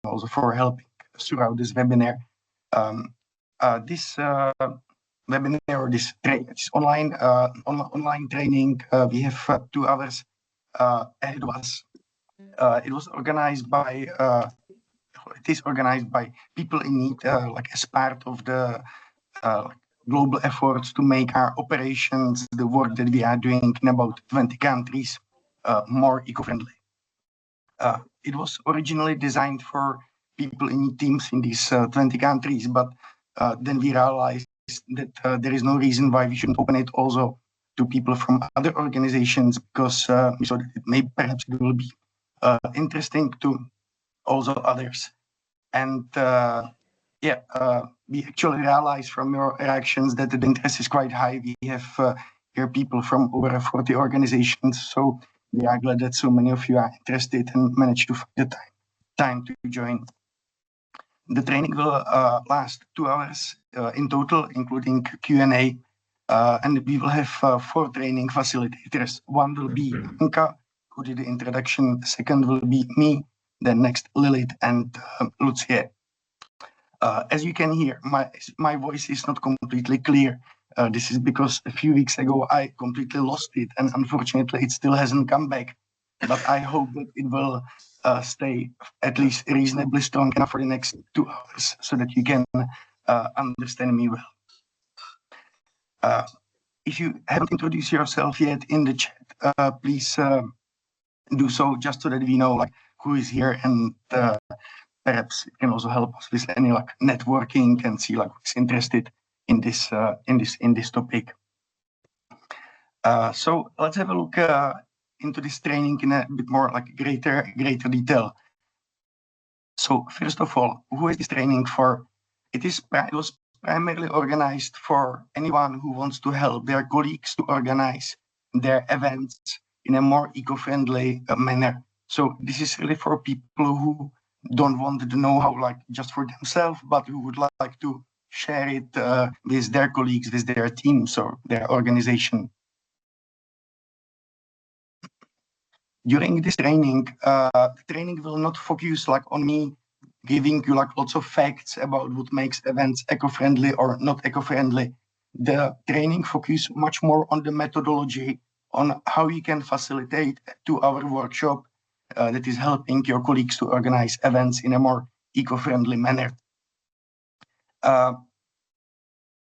also for helping throughout this webinar. This webinar or this online training, we have 2 hours ahead of us. It was organized by it is organized by people in need, like as part of the global efforts to make our operations, the work that we are doing in about 20 countries, more eco-friendly. It was originally designed for people in teams in these 20 countries, but then we realized that there is no reason why we shouldn't open it also to people from other organizations, because we saw that perhaps it will be interesting to also others. And we actually realized from your reactions that the interest is quite high. We have here people from over 40 organizations, so we are glad that so many of you are interested and managed to find the time to join. The training will last 2 hours in total, including Q&A, and we will have 4 training facilitators. One will be Anka, who did the introduction. The second will be me, then next Lilith and Lucie. As you can hear, my voice is not completely clear. This is because a few weeks ago I completely lost it, and unfortunately it still hasn't come back. But I hope that it will stay at least reasonably strong enough for the next 2 hours, so that you can understand me well. If you haven't introduced yourself yet in the chat, please do so, just so that we know who is here, and perhaps it can also help us with any networking and see who's interested in this topic. So let's have a look into this training in a bit more greater detail. So first of all, who is this training for? It was primarily organized for anyone who wants to help their colleagues to organize their events in a more eco-friendly manner. So this is really for people who don't want the know-how just for themselves, but who would like to share it with their colleagues, with their teams or their organization. During this training, the training will not focus on me giving you lots of facts about what makes events eco-friendly or not eco-friendly. The training focuses much more on the methodology, on how you can facilitate a 2-hour workshop that is helping your colleagues to organize events in a more eco-friendly manner.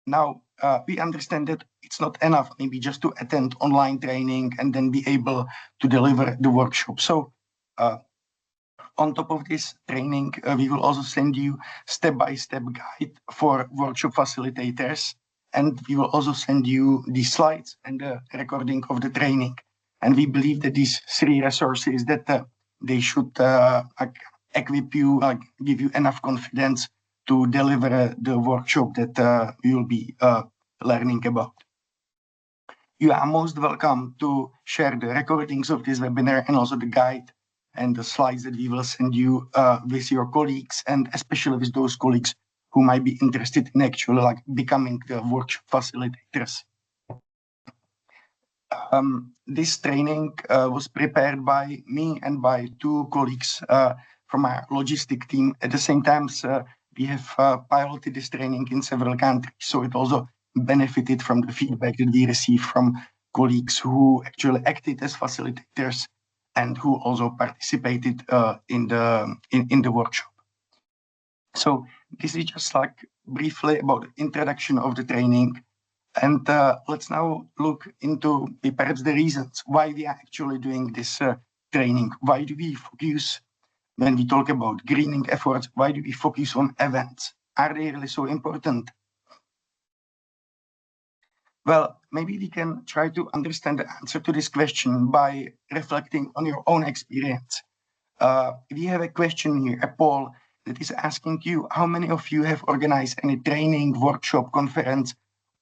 Now, we understand that it's not enough maybe just to attend online training and then be able to deliver the workshop. So on top of this training, we will also send you step-by-step guide for workshop facilitators, and we will also send you the slides and the recording of the training. And we believe that these 3 resources that they should equip you, give you enough confidence to deliver the workshop that you will be learning about. You are most welcome to share the recordings of this webinar and also the guide and the slides that we will send you with your colleagues, and especially with those colleagues who might be interested in actually becoming the workshop facilitators. This training was prepared by me and by 2 colleagues from our logistic team. At the same time, we have piloted this training in several countries, so it also benefited from the feedback that we received from colleagues who actually acted as facilitators and who also participated in the workshop. So this is just briefly about the introduction of the training. And let's now look into perhaps the reasons why we are actually doing this training. Why do we focus, when we talk about greening efforts, why do we focus on events? Are they really so important? Well, maybe we can try to understand the answer to this question by reflecting on your own experience. We have a question here, a poll, that is asking you, how many of you have organized any training, workshop, conference,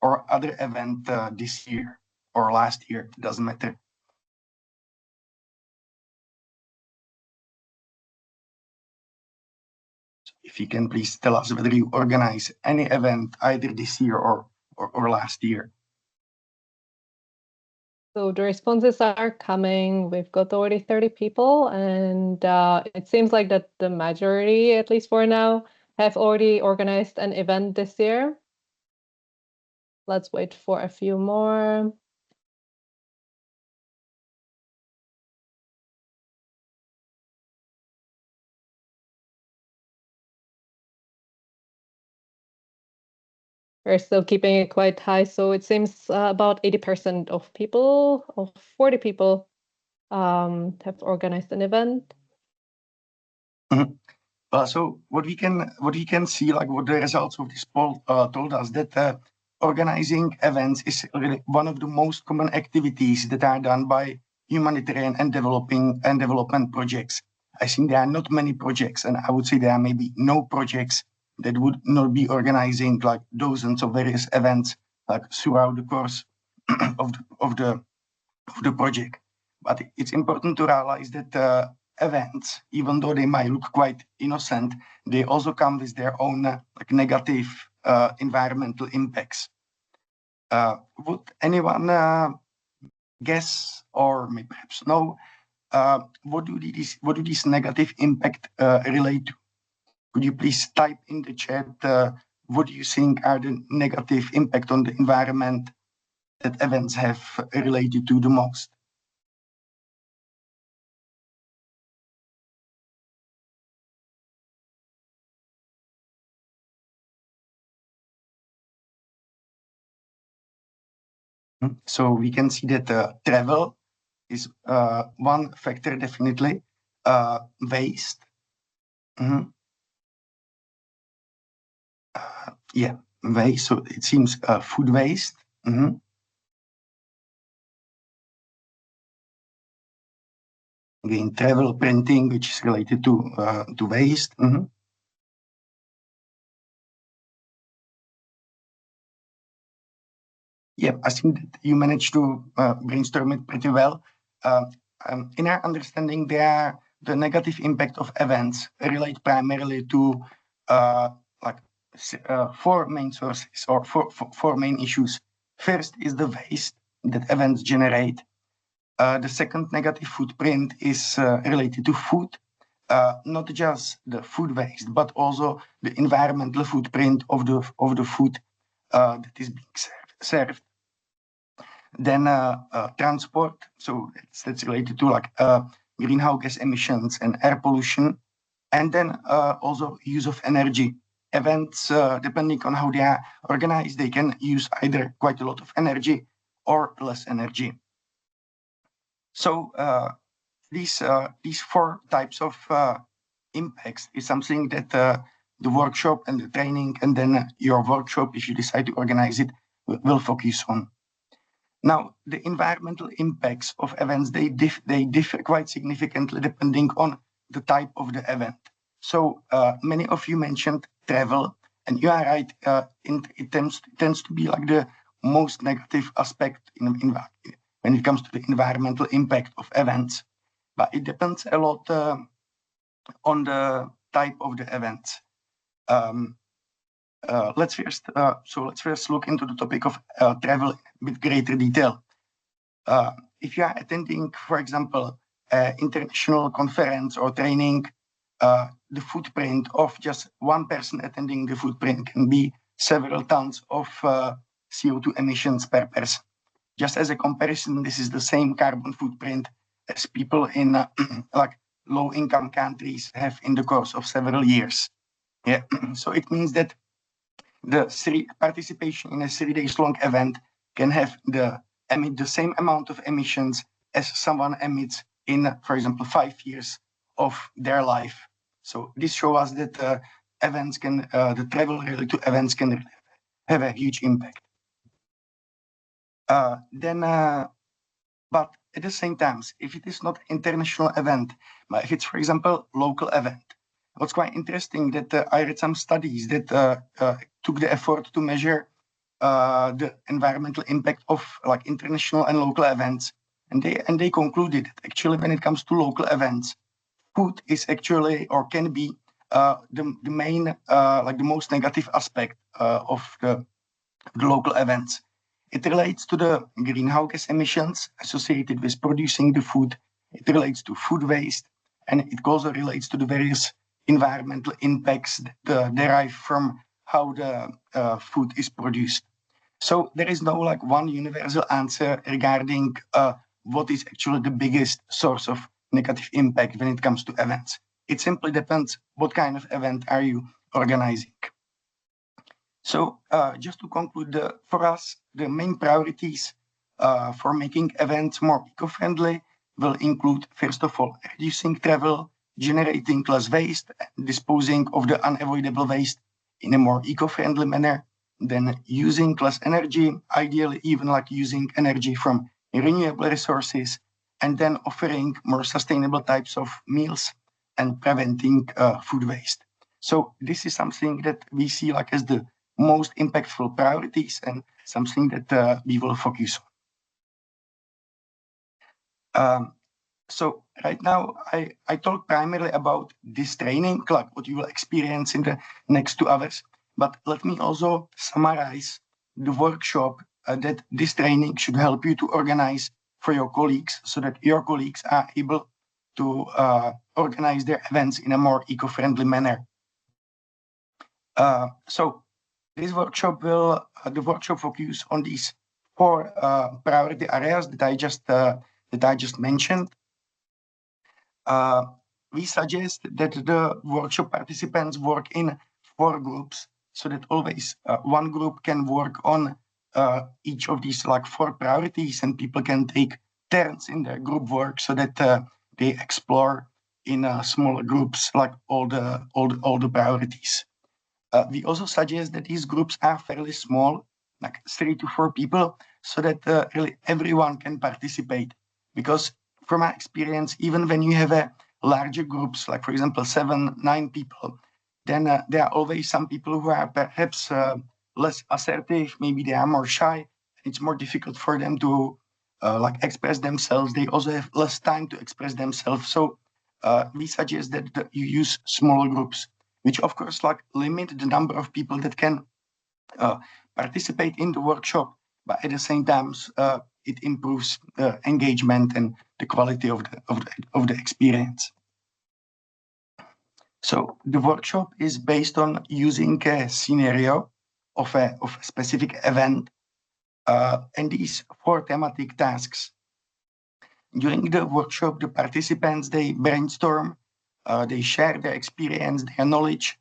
or other event this year or last year? It doesn't matter. So if you can please tell us whether you organize any event either this year or last year. So the responses are coming. We've got already 30 people, and it seems like that the majority, at least for now, have already organized an event this year. Let's wait for a few more. We're still keeping it quite high, so it seems about 80% of people, of 40 people, have organized an event. So what we can see, like what the results of this poll told us, that organizing events is really one of the most common activities that are done by humanitarian and development projects. I think there are not many projects, and I would say there are maybe no projects that would not be organizing like dozens of various events like throughout the course of the project. But it's important to realize that events, even though they might look quite innocent, they also come with their own like negative environmental impacts. Would anyone guess or maybe perhaps know what do these negative impact relate to? Could you please type in the chat what do you think are the negative impact on the environment that events have related to the most? So we can see that travel is one factor, definitely. Waste. Yeah, waste. So it seems food waste. Again, travel printing, which is related to waste. Yeah, I think that you managed to brainstorm it pretty well. In our understanding, the negative impact of events relate primarily to like four main sources or four main issues. First is the waste that events generate. The second negative footprint is related to food, not just the food waste, but also the environmental footprint of the food that is being served. Then transport, so that's related to like greenhouse gas emissions and air pollution, and then also use of energy. Events, depending on how they are organized, they can use either quite a lot of energy or less energy. So these four types of impacts is something that the workshop and the training and then your workshop, if you decide to organize it, will focus on. Now, the environmental impacts of events, they differ quite significantly depending on the type of the event. So many of you mentioned travel, and you are right, it tends to be like the most negative aspect when it comes to the environmental impact of events. But it depends a lot on the type of the events. Let's first look into the topic of travel with greater detail. If you are attending, for example, an international conference or training, the footprint of just one person attending the footprint can be several tons of CO2 emissions per person. Just as a comparison, this is the same carbon footprint as people in like low-income countries have in the course of several years. Yeah, so it means that the participation in a 3 days long event can emit the same amount of emissions as someone emits in, for example, 5 years of their life. So this shows us that the travel related to events can have a huge impact. But at the same time, if it is not international event, but if it's, for example, local event, what's quite interesting that I read some studies that took the effort to measure the environmental impact of like international and local events, and they concluded that actually when it comes to local events, food is actually or can be the main like the most negative aspect of the local events. It relates to the greenhouse gas emissions associated with producing the food. It relates to food waste, and it also relates to the various environmental impacts that derive from how the food is produced. So there is no like one universal answer regarding what is actually the biggest source of negative impact when it comes to events. It simply depends what kind of event are you organizing. So just to conclude, for us, the main priorities for making events more eco-friendly will include, first of all, reducing travel, generating less waste, disposing of the unavoidable waste in a more eco-friendly manner, then using less energy, ideally even like using energy from renewable resources, and then offering more sustainable types of meals and preventing food waste. So this is something that we see like as the most impactful priorities and something that we will focus on. So right now, I talk primarily about this training, like what you will experience in the next 2 hours. But let me also summarize the workshop that this training should help you to organize for your colleagues so that your colleagues are able to organize their events in a more eco-friendly manner. So this workshop will the workshop focus on these 4 priority areas that I just mentioned. We suggest that the workshop participants work in 4 groups so that always one group can work on each of these like 4 priorities, and people can take turns in their group work so that they explore in smaller groups like all the priorities. We also suggest that these groups are fairly small, like 3 to 4 people, so that really everyone can participate. Because from my experience, even when you have a larger groups, like for example 7, 9 people, then there are always some people who are perhaps less assertive. Maybe they are more shy. It's more difficult for them to like express themselves. They also have less time to express themselves. So we suggest that you use smaller groups, which of course like limit the number of people that can participate in the workshop, but at the same time it improves engagement and the quality of the experience. So the workshop is based on using a scenario of a specific event and these 4 thematic tasks. During the workshop, the participants, they brainstorm, they share their experience, their knowledge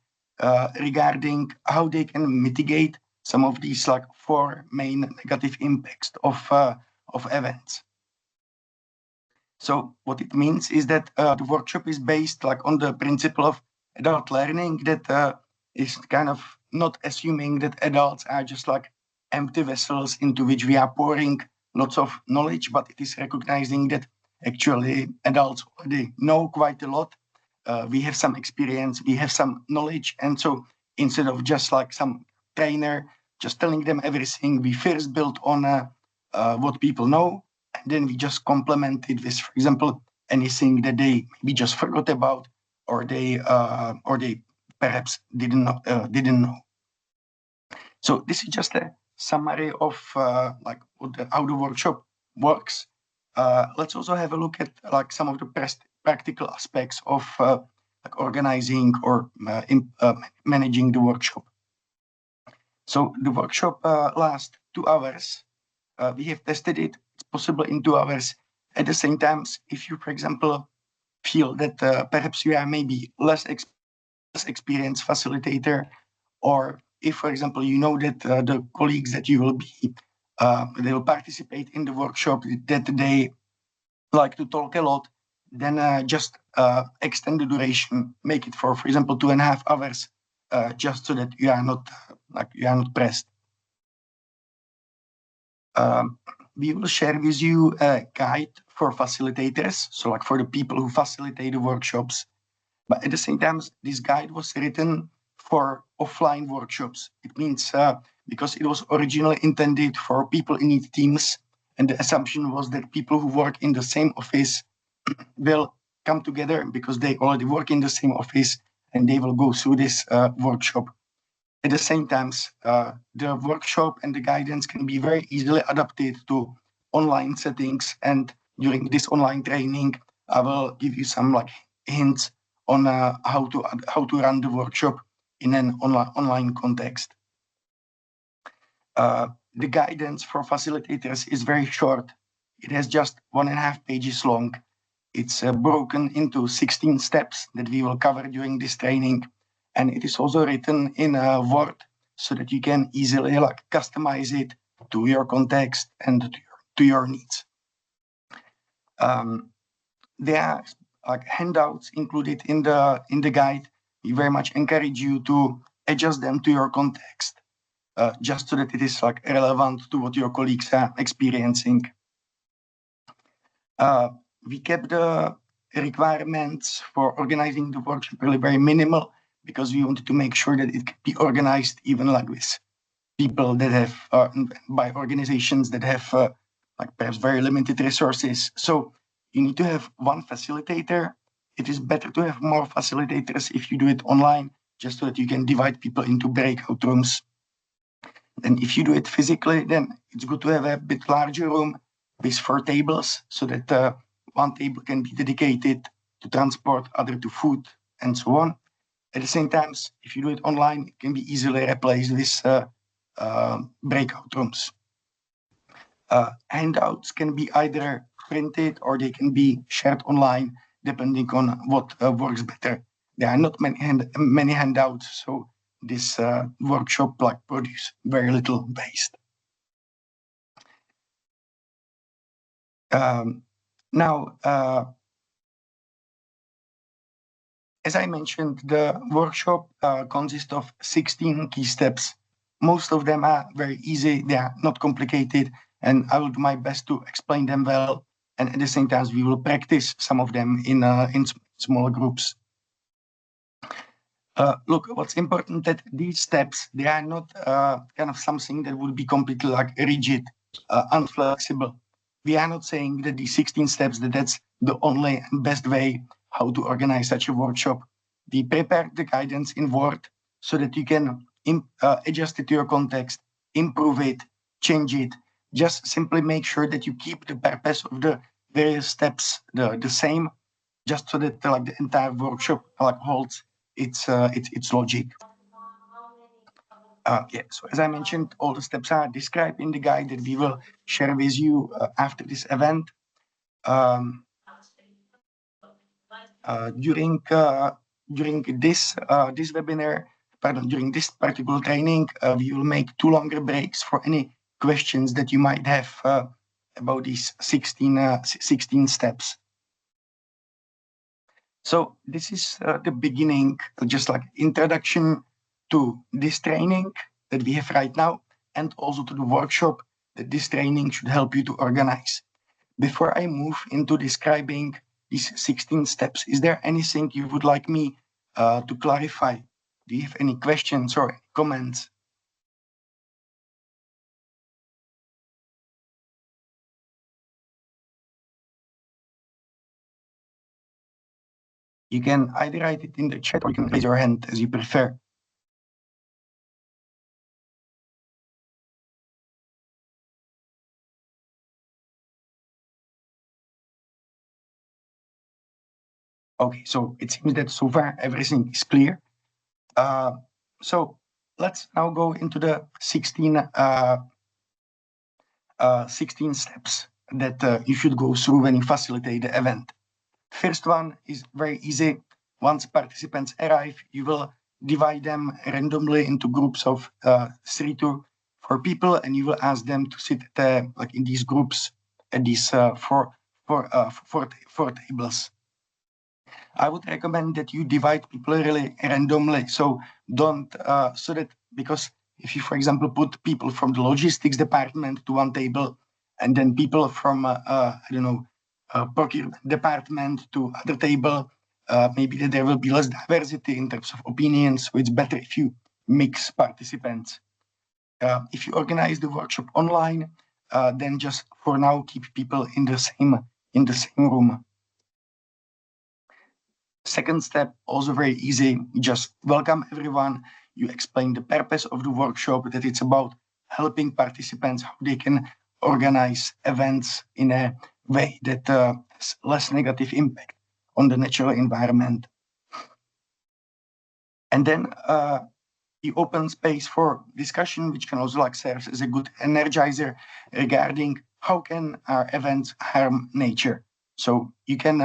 regarding how they can mitigate some of these like 4 main negative impacts of events. So what it means is that the workshop is based like on the principle of adult learning that is kind of not assuming that adults are just like empty vessels into which we are pouring lots of knowledge, but it is recognizing that actually adults already know quite a lot. We have some experience, we have some knowledge. And so instead of just like some trainer just telling them everything, we first build on what people know, and then we just complement it with, for example, anything that they maybe just forgot about, or they perhaps didn't know. So this is just a summary of like how the workshop works. Let's also have a look at like some of the practical aspects of like organizing or managing the workshop. So the workshop lasts 2 hours. We have tested it. It's possible in 2 hours. At the same time, if you, for example, feel that perhaps you are maybe less experienced facilitator, or if, for example, you know that the colleagues that you will be, they will participate in the workshop, that they like to talk a lot, then just extend the duration, make it for example, 2.5 hours, just so that you are not pressed. We will share with you a guide for facilitators, so like for the people who facilitate the workshops. But at the same time, this guide was written for offline workshops. It means because it was originally intended for people in teams, and the assumption was that people who work in the same office will come together because they already work in the same office, and they will go through this workshop. At the same time, the workshop and the guidance can be very easily adapted to online settings. And during this online training, I will give you some like hints on how to run the workshop in an online context. The guidance for facilitators is very short. It has just 1.5 pages long. It's broken into 16 steps that we will cover during this training. And it is also written in Word so that you can easily like customize it to your context and to your needs. There are like handouts included in the guide. We very much encourage you to adjust them to your context, just so that it is like relevant to what your colleagues are experiencing. We kept the requirements for organizing the workshop really very minimal because we wanted to make sure that it could be organized even like with people that have, by organizations that have like perhaps very limited resources. So you need to have one facilitator. It is better to have more facilitators if you do it online, just so that you can divide people into breakout rooms. And if you do it physically, then it's good to have a bit larger room with 4 tables so that one table can be dedicated to transport, other to food, and so on. At the same time, if you do it online, it can be easily replaced with breakout rooms. Handouts can be either printed or they can be shared online, depending on what works better. There are not many handouts, so this workshop like produce very little waste. Now, as I mentioned, the workshop consists of 16 key steps. Most of them are very easy, they are not complicated, and I will do my best to explain them well. And at the same time, we will practice some of them in small groups. Look, what's important that these steps, they are not kind of something that would be completely like rigid, unflexible. We are not saying that these 16 steps, that's the only and best way how to organize such a workshop. We prepare the guidance in Word so that you can adjust it to your context, improve it, change it. Just simply make sure that you keep the purpose of the various steps the same, just so that like the entire workshop like holds its logic. Yeah, so as I mentioned, all the steps are described in the guide that we will share with you after this event. During this webinar, during this particular training, we will make 2 longer breaks for any questions that you might have about these 16 steps. So this is the beginning, just like introduction to this training that we have right now, and also to the workshop that this training should help you to organize. Before I move into describing these 16 steps, is there anything you would like me to clarify? Do you have any questions or comments? You can either write it in the chat or you can raise your hand as you prefer. Okay, so it seems that so far everything is clear. So let's now go into the 16 steps that you should go through when you facilitate the event. First one is very easy. Once participants arrive, you will divide them randomly into groups of 3 to 4 people, and you will ask them to sit like in these groups at these four tables. I would recommend that you divide people really randomly. So don't, so that, because if you, for example, put people from the logistics department to one table and then people from, I don't know, procurement department to other table, maybe that there will be less diversity in terms of opinions. So it's better if you mix participants. If you organize the workshop online, then just for now keep people in the same room. Second step, also very easy. Just welcome everyone. You explain the purpose of the workshop, that it's about helping participants how they can organize events in a way that has less negative impact on the natural environment. And then the open space for discussion, which can also serve as a good energizer regarding how can our events harm nature. So you can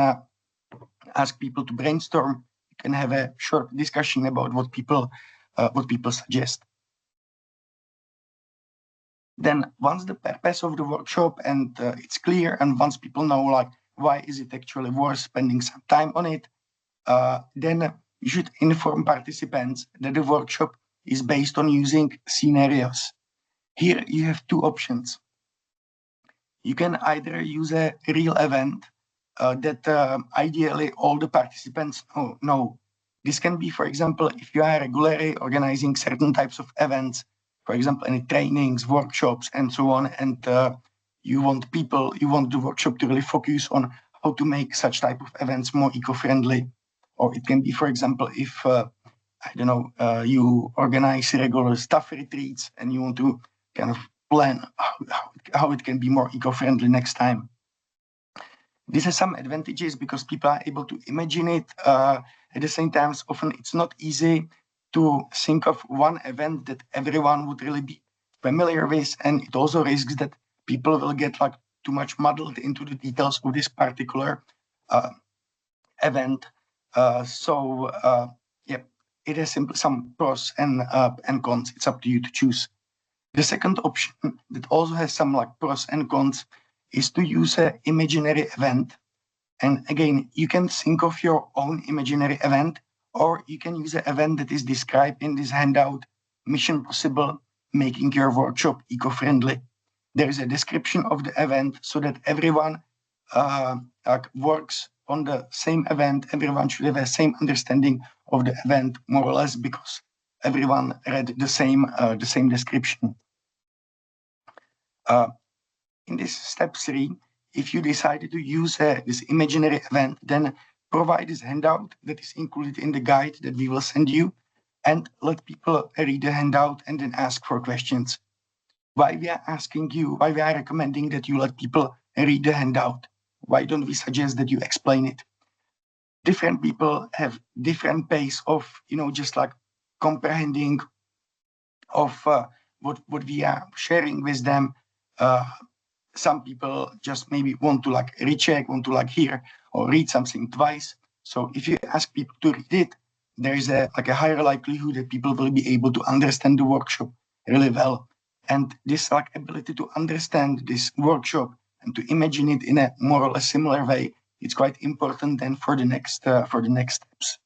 ask people to brainstorm. You can have a short discussion about what people suggest. Then once the purpose of the workshop and it's clear, and once people know why is it actually worth spending some time on it, then you should inform participants that the workshop is based on using scenarios. Here you have two options. You can either use a real event that ideally all the participants know. This can be, for example, if you are regularly organizing certain types of events, for example, any trainings, workshops, and so on, and you want the workshop to really focus on how to make such type of events more eco-friendly. Or it can be, for example, if you organize regular staff retreats and you want to kind of plan how it can be more eco-friendly next time. This has some advantages because people are able to imagine it. At the same time, often it's not easy to think of one event that everyone would really be familiar with, and it also risks that people will get too much muddled into the details of this particular event. It has simply some pros and cons. It's up to you to choose. The second option that also has some pros and cons is to use an imaginary event. And again, you can think of your own imaginary event, or you can use an event that is described in this handout, Mission Possible, making your workshop eco-friendly. There is a description of the event so that everyone works on the same event. Everyone should have the same understanding of the event, more or less, because everyone read the same description. In this step 3, if you decided to use this imaginary event, then provide this handout that is included in the guide that we will send you, and let people read the handout and then ask for questions. Why we are recommending that you let people read the handout? Why don't we suggest that you explain it? Different people have different pace of, just comprehending of what we are sharing with them. Some people just maybe want to recheck, want to hear or read something twice. So if you ask people to read it, there is a higher likelihood that people will be able to understand the workshop really well. And this ability to understand this workshop and to imagine it in a more or less similar way, it's quite important then for the next steps.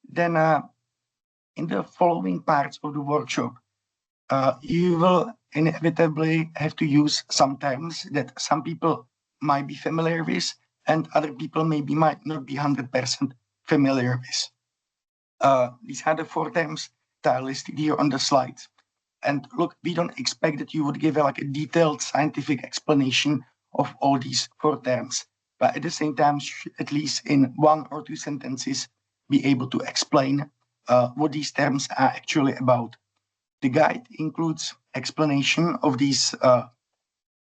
Then in the following parts of the workshop, you will inevitably have to use some terms that some people might be familiar with and other people might not be 100% familiar with. These are the 4 terms that are listed here on the slide. And look, we don't expect that you would give a detailed scientific explanation of all these 4 terms, but at the same time, at least in 1 or 2 sentences, be able to explain what these terms are actually about. The guide includes explanation of these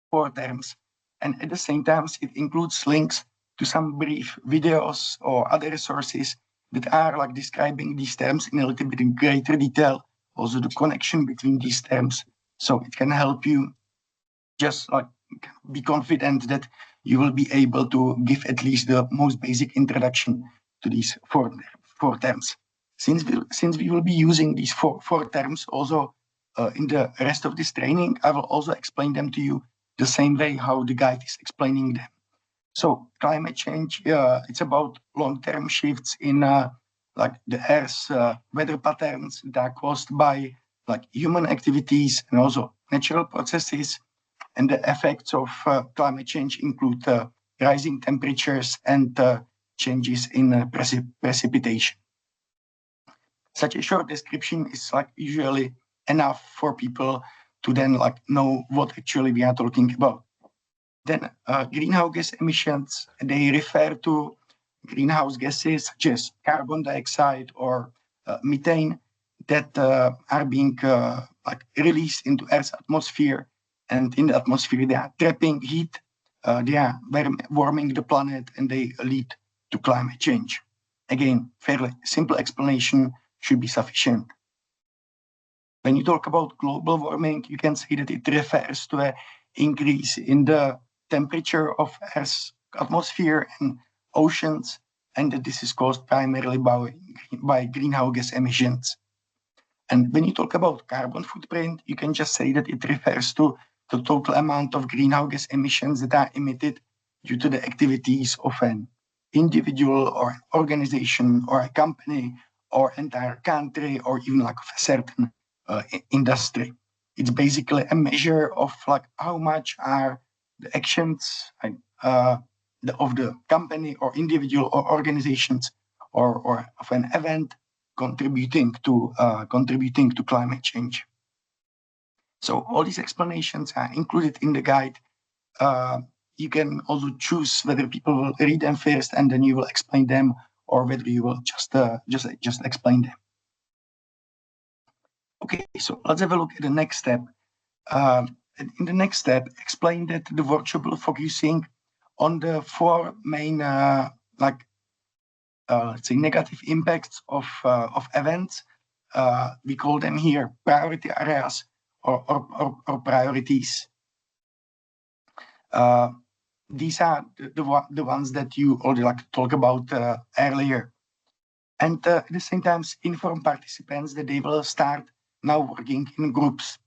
4 terms, and at the same time, it includes links to some brief videos or other resources that are describing these terms in a little bit in greater detail, also the connection between these terms. So it can help you just be confident that you will be able to give at least the most basic introduction to these 4 terms. Since we will be using these four terms also in the rest of this training, I will also explain them to you the same way how the guide is explaining them. So climate change, it's about long-term shifts in the Earth's weather patterns that are caused by human activities and also natural processes. And the effects of climate change include rising temperatures and changes in precipitation. Such a short description is usually enough for people to then know what actually we are talking about. Then greenhouse gas emissions, they refer to greenhouse gases such as carbon dioxide or methane that are being released into Earth's atmosphere, and in the atmosphere they are trapping heat, they are warming the planet, and they lead to climate change. Again, fairly simple explanation should be sufficient. When you talk about global warming, you can say that it refers to an increase in the temperature of Earth's atmosphere and oceans, and that this is caused primarily by greenhouse gas emissions. And when you talk about carbon footprint, you can just say that it refers to the total amount of greenhouse gas emissions that are emitted due to the activities of an individual or an organization or a company or entire country or even like of a certain industry. It's basically a measure of like how much are the actions of the company or individual or organizations or of an event contributing to climate change. So all these explanations are included in the guide. You can also choose whether people will read them first and then you will explain them, or whether you will just explain them. Okay, so let's have a look at the next step. In the next step, explain that the workshop will focusing on the four main let's say negative impacts of events. We call them here priority areas or priorities. These are the ones that you already talked about earlier. And at the same time, inform participants that they will start now working in groups.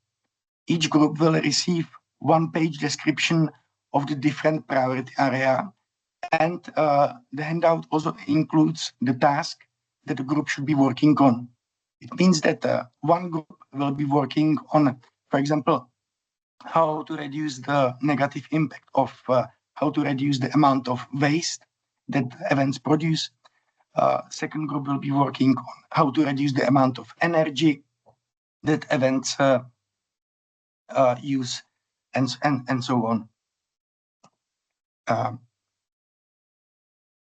Each group will receive one-page description of the different priority area. And the handout also includes the task that the group should be working on. It means that one group will be working on, for example, how to reduce the negative impact of how to reduce the amount of waste that events produce. Second group will be working on how to reduce the amount of energy that events use, and so on.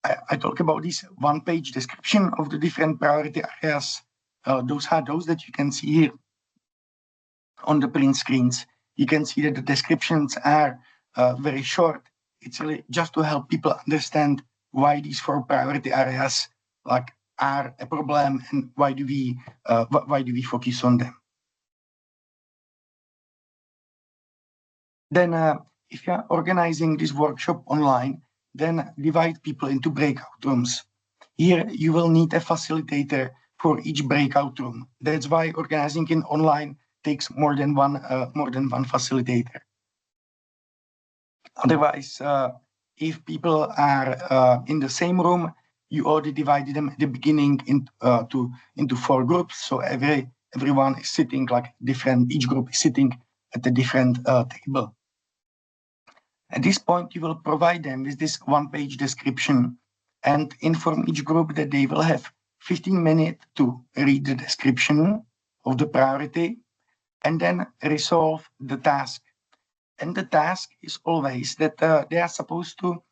I talk about this one-page description of the different priority areas. Those are those that you can see here on the print screens. You can see that the descriptions are very short. It's really just to help people understand why these four priority areas are a problem and why do we focus on them. Then, if you are organizing this workshop online, then divide people into breakout rooms. Here, you will need a facilitator for each breakout room. That's why organizing in online takes more than one facilitator. Otherwise, if people are in the same room, you already divided them at the beginning into four groups. So everyone is sitting like different. Each group is sitting at a different table. At this point, you will provide them with this one-page description and inform each group that they will have 15 minutes to read the description of the priority and then resolve the task. And the task is always that they are supposed to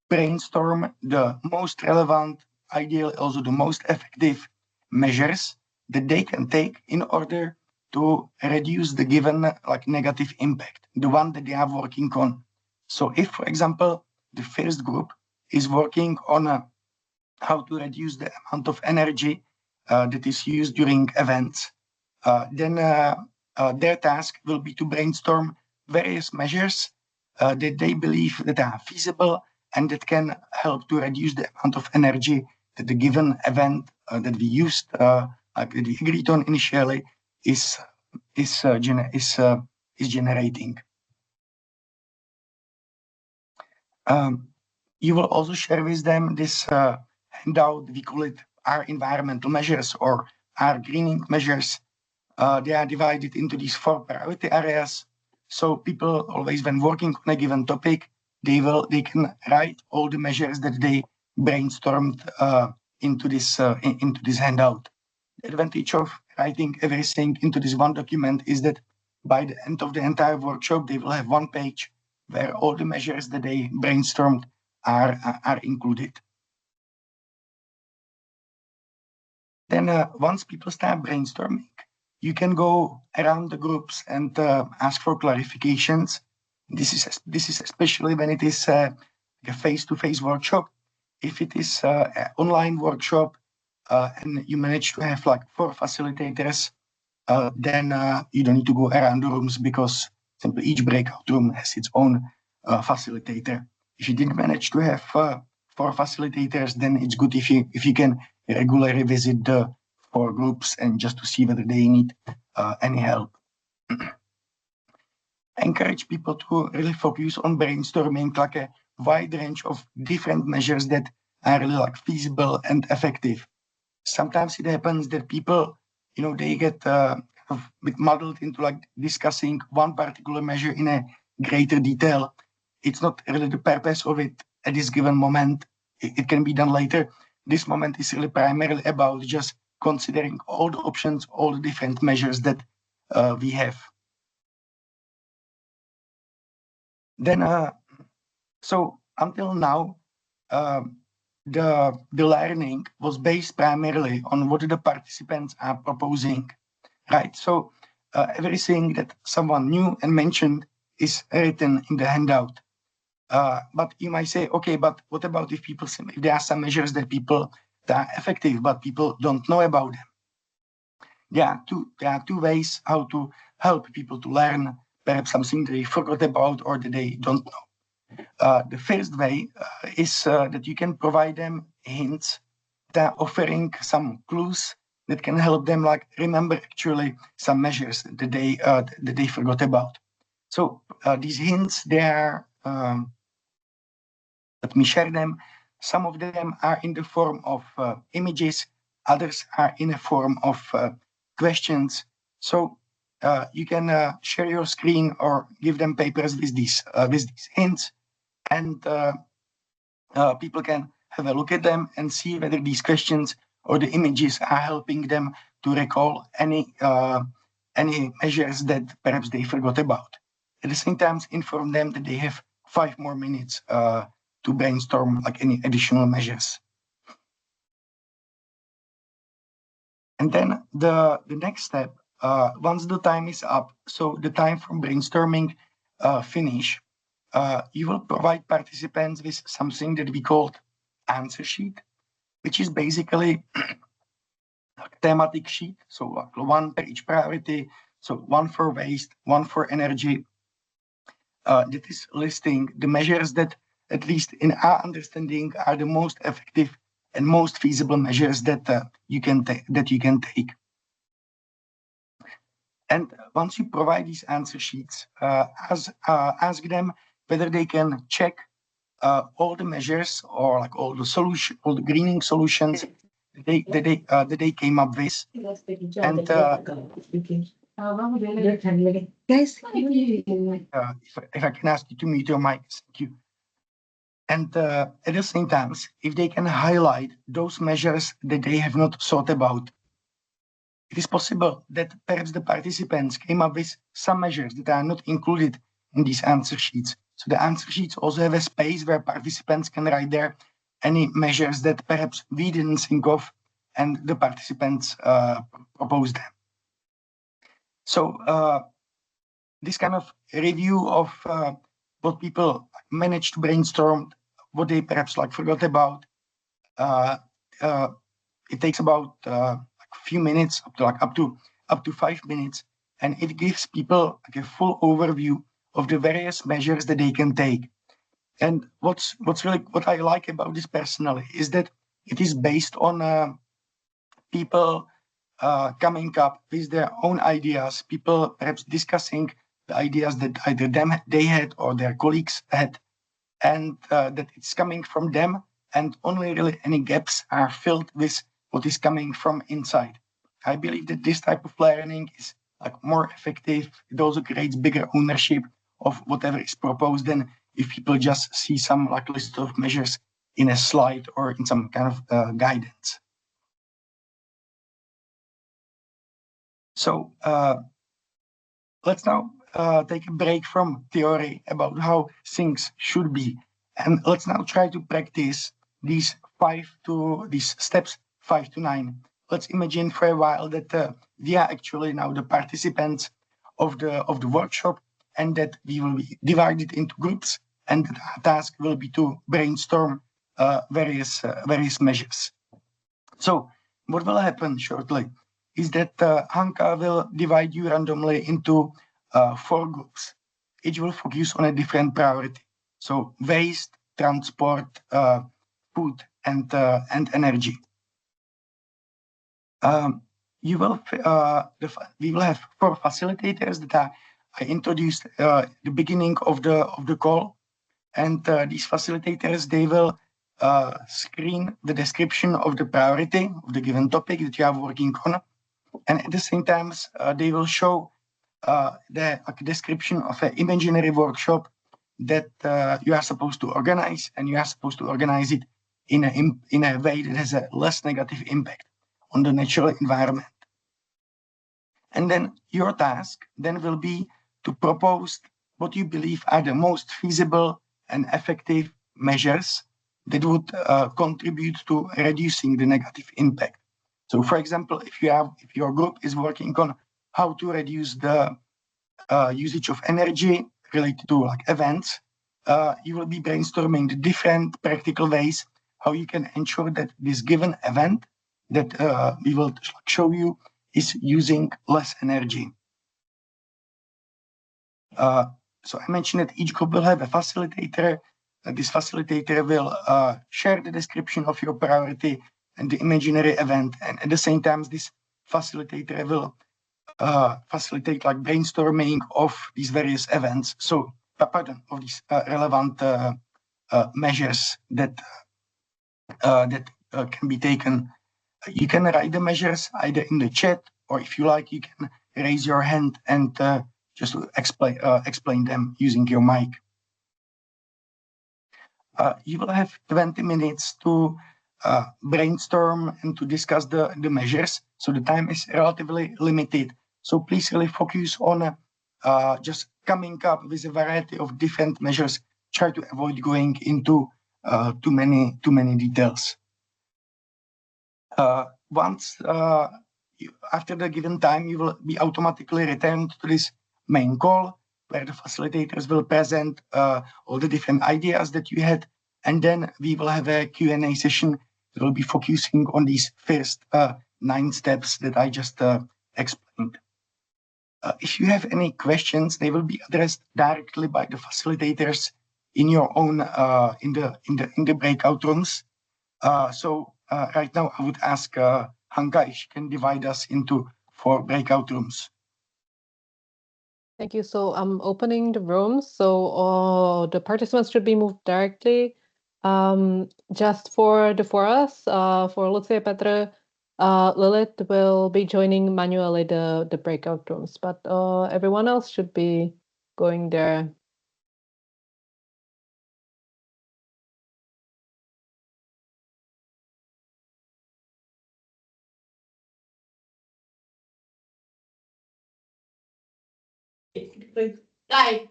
brainstorm the most relevant, ideally also the most effective measures that they can take in order to reduce the given negative impact, the one that they are working on. So if, for example, the first group is working on how to reduce the amount of energy that is used during events, then their task will be to brainstorm various measures that they believe that are feasible and that can help to reduce the amount of energy that the given event that we used, that we agreed on initially, is generating. You will also share with them this handout. We call it our environmental measures or our greening measures. They are divided into these four priority areas. So people always, when working on a given topic, they can write all the measures that they brainstormed into this handout. The advantage of writing everything into this one document is that by the end of the entire workshop, they will have one page where all the measures that they brainstormed are included. then once people start brainstorming, you can go around the groups and ask for clarifications. This is especially when it is a face-to-face workshop. If it is an online workshop and you manage to have like 4 facilitators, then you don't need to go around the rooms because simply each breakout room has its own facilitator. If you didn't manage to have 4 facilitators, then it's good if you can regularly visit the 4 groups and just to see whether they need any help. Encourage people to really focus on brainstorming like a wide range of different measures that are really like feasible and effective. Sometimes it happens that people, they get a bit muddled into like discussing one particular measure in a greater detail. It's not really the purpose of it at this given moment. It can be done later. This moment is really primarily about just considering all the options, all the different measures that we have. Then, so until now, the learning was based primarily on what the participants are proposing, right? So everything that someone knew and mentioned is written in the handout. But you might say, okay, but what about if there are some measures that are effective, but people don't know about them? There are two ways how to help people to learn perhaps something they forgot about or that they don't know. The first way is that you can provide them hints that are offering some clues that can help them like remember actually some measures that they forgot about. So these hints, they are, let me share them. Some of them are in the form of images, others are in a form of questions. So you can share your screen or give them papers with these hints, and people can have a look at them and see whether these questions or the images are helping them to recall any measures that perhaps they forgot about. At the same time, inform them that they have 5 more minutes to brainstorm like any additional measures. And then the next step, once the time is up, so the time for brainstorming finish, you will provide participants with something that we called answer sheet, which is basically a thematic sheet. So like 1 per each priority, so 1 for waste, 1 for energy. That is listing the measures that, at least in our understanding, are the most effective and most feasible measures that you can take. And once you provide these answer sheets, ask them whether they can check all the measures or like all the greening solutions that they came up with. And Guys, if I can ask you to mute your mic, thank you. And at the same time, if they can highlight those measures that they have not thought about, it is possible that perhaps the participants came up with some measures that are not included in these answer sheets. So the answer sheets also have a space where participants can write there any measures that perhaps we didn't think of and the participants proposed them. So this kind of review of what people managed to brainstorm, what they perhaps like forgot about, it takes about a few minutes, up to 5 minutes, and it gives people like a full overview of the various measures that they can take. And what I like about this personally is that it is based on people coming up with their own ideas, people perhaps discussing the ideas that either they had or their colleagues had, and that it's coming from them, and only really any gaps are filled with what is coming from inside. I believe that this type of learning is like more effective. It also creates bigger ownership of whatever is proposed than if people just see some like list of measures in a slide or in some kind of guidance. So let's now take a break from theory about how things should be, and let's now try to practice these steps 5 to 9. let's imagine for a while that we are actually now the participants of the workshop, and that we will be divided into groups, and the task will be to brainstorm various measures. So what will happen shortly is that Hanka will divide you randomly into 4 groups. Each will focus on a different priority. So waste, transport, food, and energy. We will have 4 facilitators that I introduced the beginning of the call, and these facilitators, they will screen the description of the priority of the given topic that you are working on, and at the same time they will show the description of an imaginary workshop that you are supposed to organize, and you are supposed to organize it in a way that has a less negative impact on the natural environment. And then your task then will be to propose what you believe are the most feasible and effective measures that would contribute to reducing the negative impact. So, for example, if your group is working on how to reduce the usage of energy related to like events, you will be brainstorming the different practical ways how you can ensure that this given event that we will show you is using less energy. So I mentioned that each group will have a facilitator. This facilitator will share the description of your priority and the imaginary event, and at the same time, this facilitator will facilitate like brainstorming of these various events. So, pardon, of these relevant measures that can be taken. You can write the measures either in the chat, or if you like, you can raise your hand and just explain them using your mic. You will have 20 minutes to brainstorm and to discuss the measures. So the time is relatively limited. So please really focus on just coming up with a variety of different measures. Try to avoid going into too many details. Once after the given time, you will be automatically returned to this main call, where the facilitators will present all the different ideas that you had, and then we will have a Q&A session that will be focusing on these first 9 steps that I just explained. If you have any questions, they will be addressed directly by the facilitators in your own in the breakout rooms. So right now, I would ask Hanka if she can divide us into 4 breakout rooms. Thank you. So I'm opening the room. So the participants should be moved directly. Just for us, for Lucia, Petra, Lilith will be joining manually the breakout rooms, but everyone else should be going there. Guys,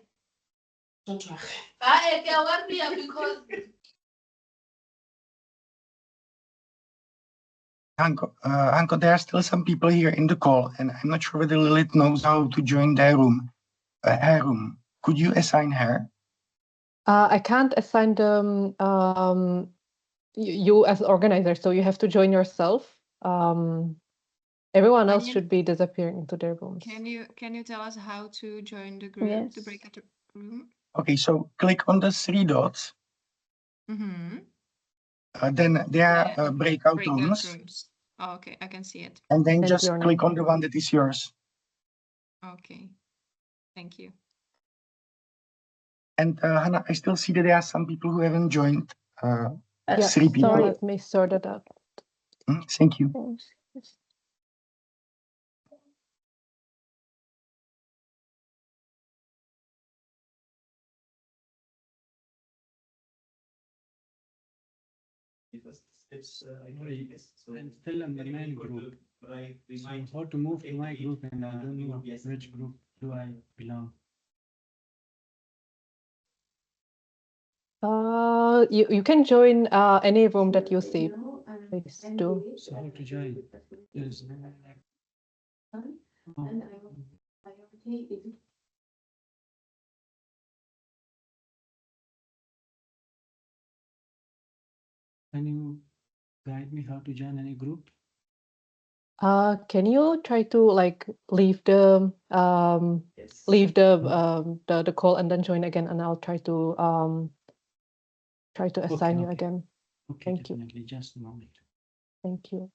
don't try. Because Hanko, there are still some people here in the call, and I'm not sure whether Lilith knows how to join their room. Her room. Could you assign her? I can't assign them you as organizer, so you have to join yourself. Everyone else should be disappearing into their rooms. Can you tell us how to join the group, Yes. the breakout room? Okay, so click on the 3 dots. Mm-hmm. Then there are breakout rooms. Oh, okay, I can see it. And then And just your click name. on the one that is yours. Okay, thank you. And Hannah, I still see that there are some people who haven't joined. Yeah, 3 people. so let me sort it out. Thank you. It's still in the main group. So how to move to my group, and I don't know which group do I belong. You can join any room that you see. Please do. So how to join? Yes. Oh, can you guide me how to join any group? Can you try to like leave the the call and then join again, and I'll try to assign you okay. again. Okay, Thank you. definitely. Just a moment. Thank you.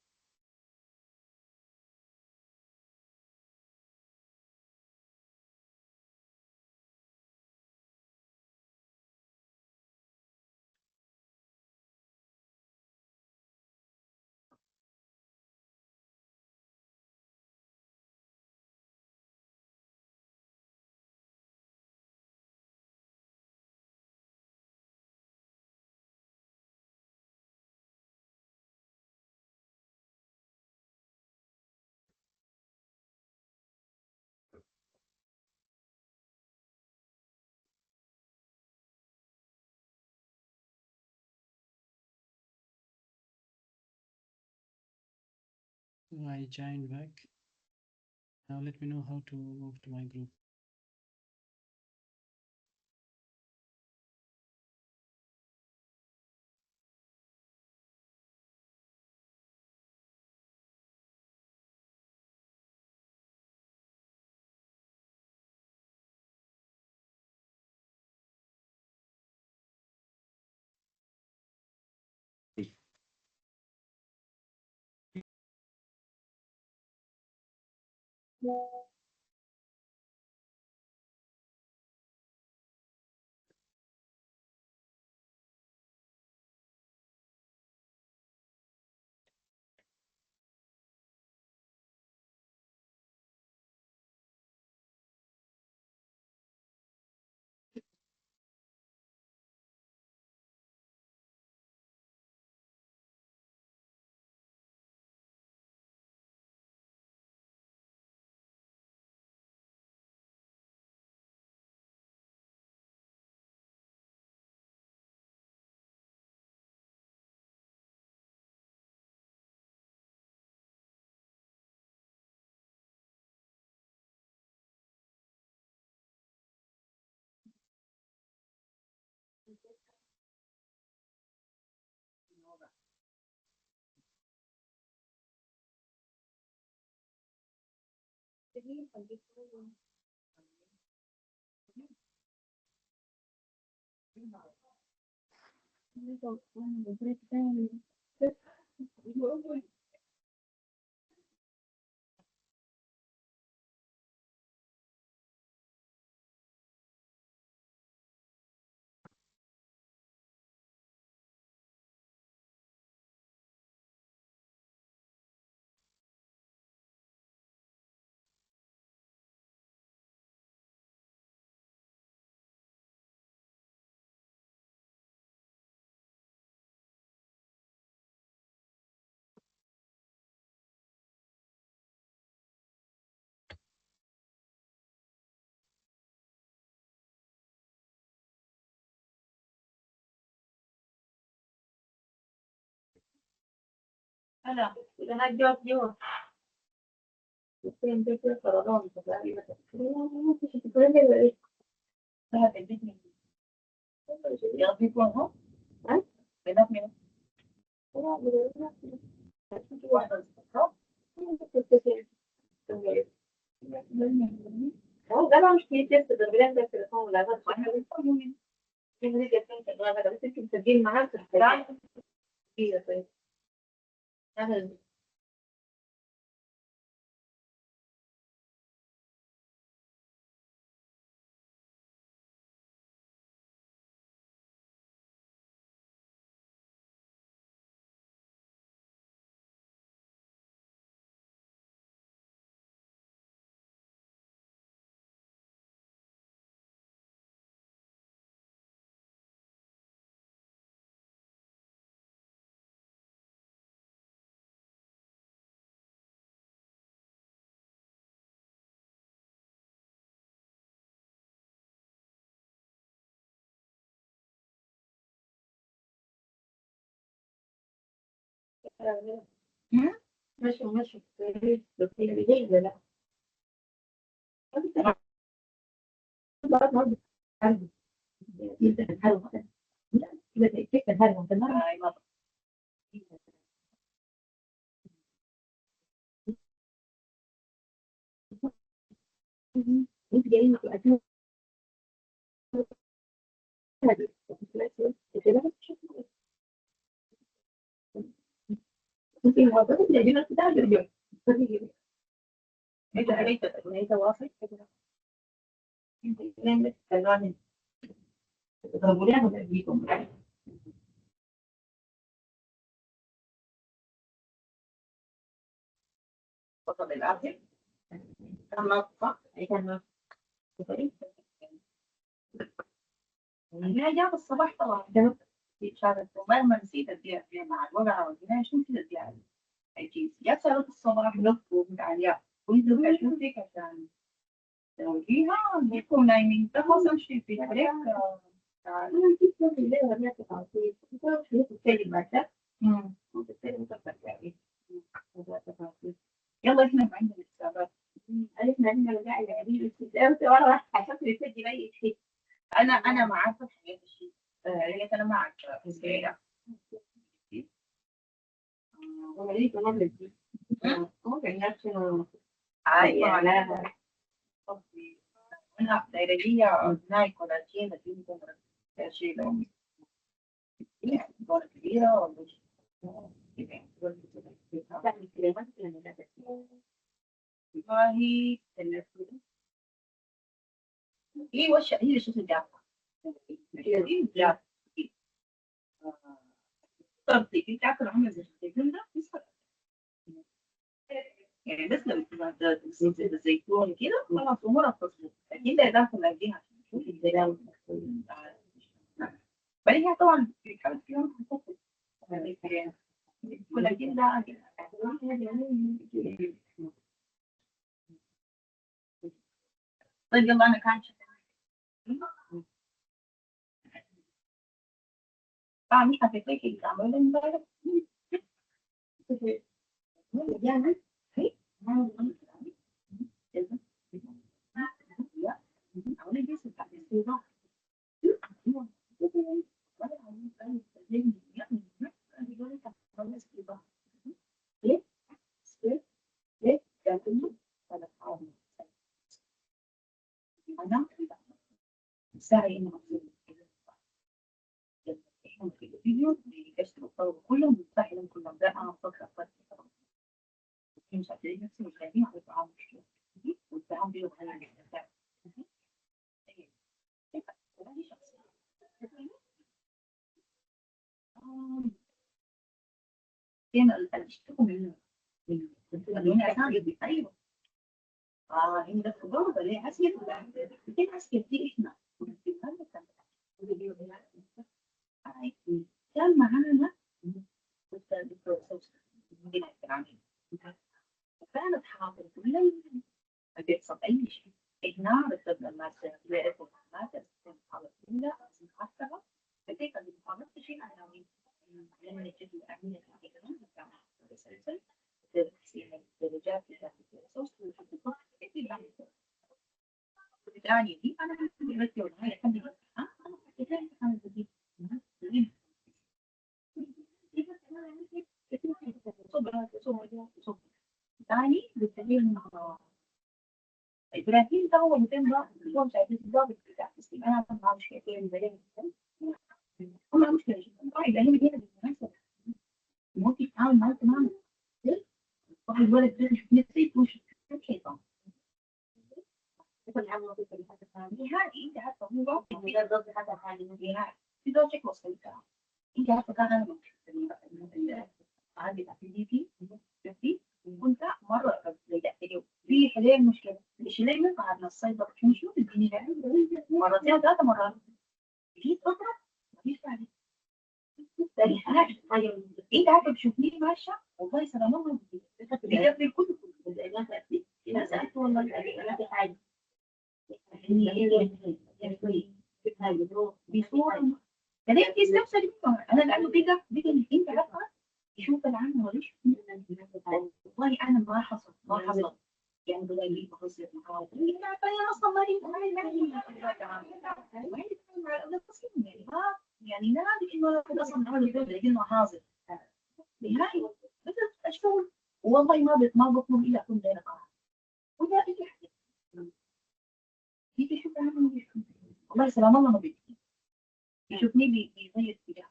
So I joined back. Now let me know how to move to my group. ماشي ماشي بس هي بداية ولا لا؟ جدا حلو لا جدا حلو انت جايين تقدموا ممكن الموضوع اللي جينا كده اليوم انت قريت انت واصل كده انت لين كلام تضربوني ولا بيكم فقط الآخر كان صح كان لا جاب الصباح طبعا كانت في شهر وما ما نسيت اديها فيها مع الوقعة والبناء شو كذا اديها اكيد يا سالت الصباح نفسه متعليا كنت اشوف فيك عشان تسويها بيكون نايمين تخلص امشي في البريك انا كنت في الليل ورميت التعطيل كنت في التالي المكتب كنت التالي مكتب يعني يلا احنا ما عندنا حسابات عرفنا عندنا وجع العبيد واستسلام وانا راح حسبت الفيديو اي شيء انا ما عارفه الحاجات الشيء لقيت انا ما اعرف بس كده وليت نمر دي ممكن نفسنا على انا دايريه ناي كولاجين دي ممكن شيء لو يعني دولة كبيرة ولا تعمل كلمات ما هي هي وش هي شو الجافة هي دي الجافة طرطي في تعرف العمل زي الزيتون ده يعني بس لو زيت الزيتون كده خلاص امورها تصلح اكيد لا داخل اديها شوف الدلاوي بل هي طبعا في حالة فيهم هتفرق ولكن ده طيب يلا انا كان مش حكيت لك عملوا امبارح يعني هي ساعي انه في الفيديو بيكسروا الطلبة كلهم مستحيل كلهم ده انا فكرة مش هتلاقي نفسي مش لاقيين على التعامل والتعامل بيه وخلال الاستمتاع كان الاشتكوا من أسامي أيوه هنا ده برضه ليه عسكر كتير عسكر دي إحنا كان معانا كانت حاضرة كل ما بيحصل أي شيء إحنا رتبنا المادة لقيت المادة الحالة الأولى محاسبة فكيف اللي محاسبة شيء على لما نجد الأهمية الكلام بتاعها التسلسل الدرجات بتاعت الصوت الثانية دي أنا حسيت والله حد أنا حسيت أنا بدي ثاني بالتالي إبراهيم ده هو 200 ضغط هو مش عارف الضغط بتاع انا ما بعرفش كيف زي هم مشكلة جدا طيب هي دي بالمناسبة ممكن تتعامل معاه تماما واحد الولد ده مش نسيت وش شيطان نهائي انت عارفه هو ده ضد حتى حاجه نهائي في ده شكل بسيط انت عارفه كان انا عندي تحديدي فيه كنت مره لجأت له في حاليا مشكله مش ليه قعدنا السايبر نشوف الدنيا مرتين ثلاثه مرات في فتره مفيش بعد انت عارفه بتشوفني ماشيه والله سلام بجد الكتب انا سالت والله انا في حاجه بصوره كلام في نفس الوقت انا لانه بيجا انت عارفه اشوف العالم وليش والله انا ما حصل يعني بلاقي بهزر معاه انا اصلا ما يعني ما يعني نادي انه اصلا عمل انه حاضر نهائي مثل اشوف والله ما بطلب الا اكون غير قاعد ولا اي حاجه يجي يشوف عني والله سلام الله ما بدي يشوفني بيغير اتجاه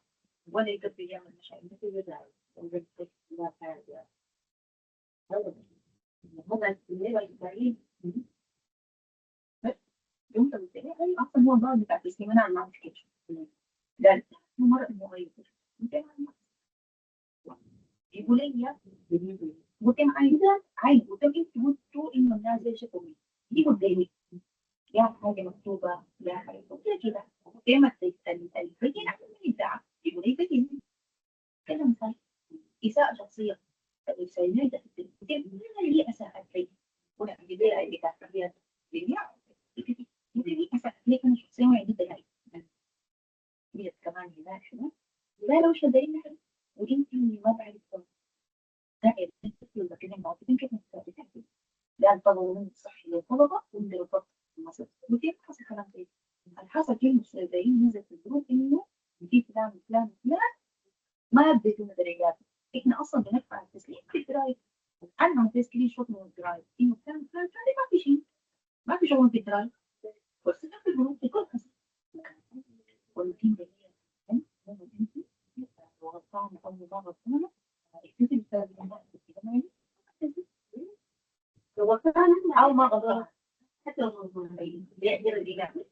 ولا يقدر يعمل مشاكل يوم اصلا هو الضغط بتاع التسليم انا ما عرفتش لا مرة انه غير يقول لي قلت له عايز قلت له انت قلتوا انه الناس زي شكوي دي قدامي يا حاجه مكتوبه يا حاجه قلت له كده قلت له ما تسالني فجاه اعمل لي ساعه يقول لي فجاه كلام مثال اساءه شخصيه السيدات قلت له لي اساءت لي ولا بدي اللي كانت فيها لي اساءت لي انا شخصيا ما عندي دلائل هي كمان هناك شنو لا لو شدينا وانت ما بعرف لا بتكلم بعض كيف نستفيد ده التضامن الصحي للطلبه والدراسات المصريه وكيف حصل كلام زي حصل كل المستشفيين نزل في الجروب انه في فلان ما بديتوا درجات احنا اصلا بندفع التسليم في الدرايف انا عملت سكرين شوت من الدرايف انه كان ما في شيء ما في شغل في الدرايف بس في الجروب في كل حسب والتيم وغلطان أول مرة ثانية اكتسب هو فعلا أول مرة غلطان حتى لو غلطان يقدر يقدر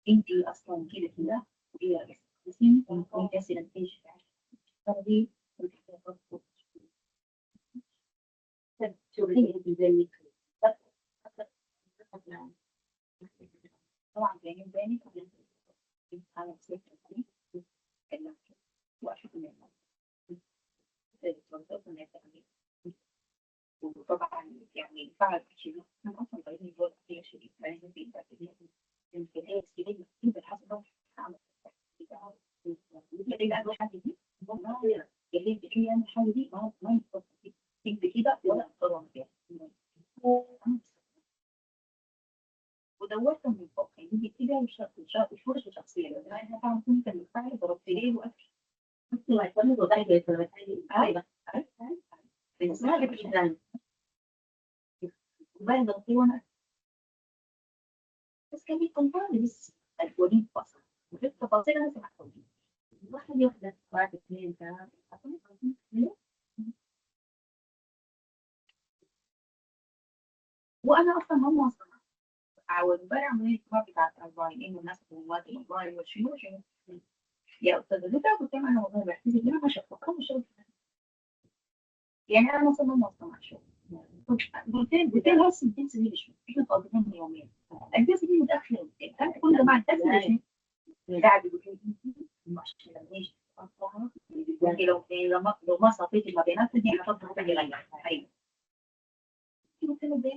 أنت أصلا كده وهي بس أنت أصلا إيش ترضي طبعا بيني أنا وأشوف وطبعا يعني فعل شيء أنا أصلا طيب جوز في شيء لازم في يمكن هي سكيلين كيف الحصل اللي أنا حاجة دي ما يفضل كده ولا أضطر فيها ودورت من فوق يعني كده الفرصة شخصية لأن أنا فعلا كنت بالفعل ضربت ليه وأكل وبعد ضغطي وانا بس كان يطلعني بس الوليد فصل وفي التفاصيل انا سمعت واحد يوحدة واحد اثنين ثلاثة وانا اصلا ما موصلة اعود بعمل ما بتاعت اونلاين انه الناس مواد اونلاين وشنو يا استاذ دكتور قلت لها انا والله بحكي لك انا شغل كم شغل يعني انا مثلا ما موصلة شغل قلت لها هسه الجنس دي شو احنا فاضيين يومين الجنس دي متاخر كانت كل جماعه الجنس قاعد يقول لي يعني لو ما صفيت المبينات دي هحطها في غير ايوه قلت له ده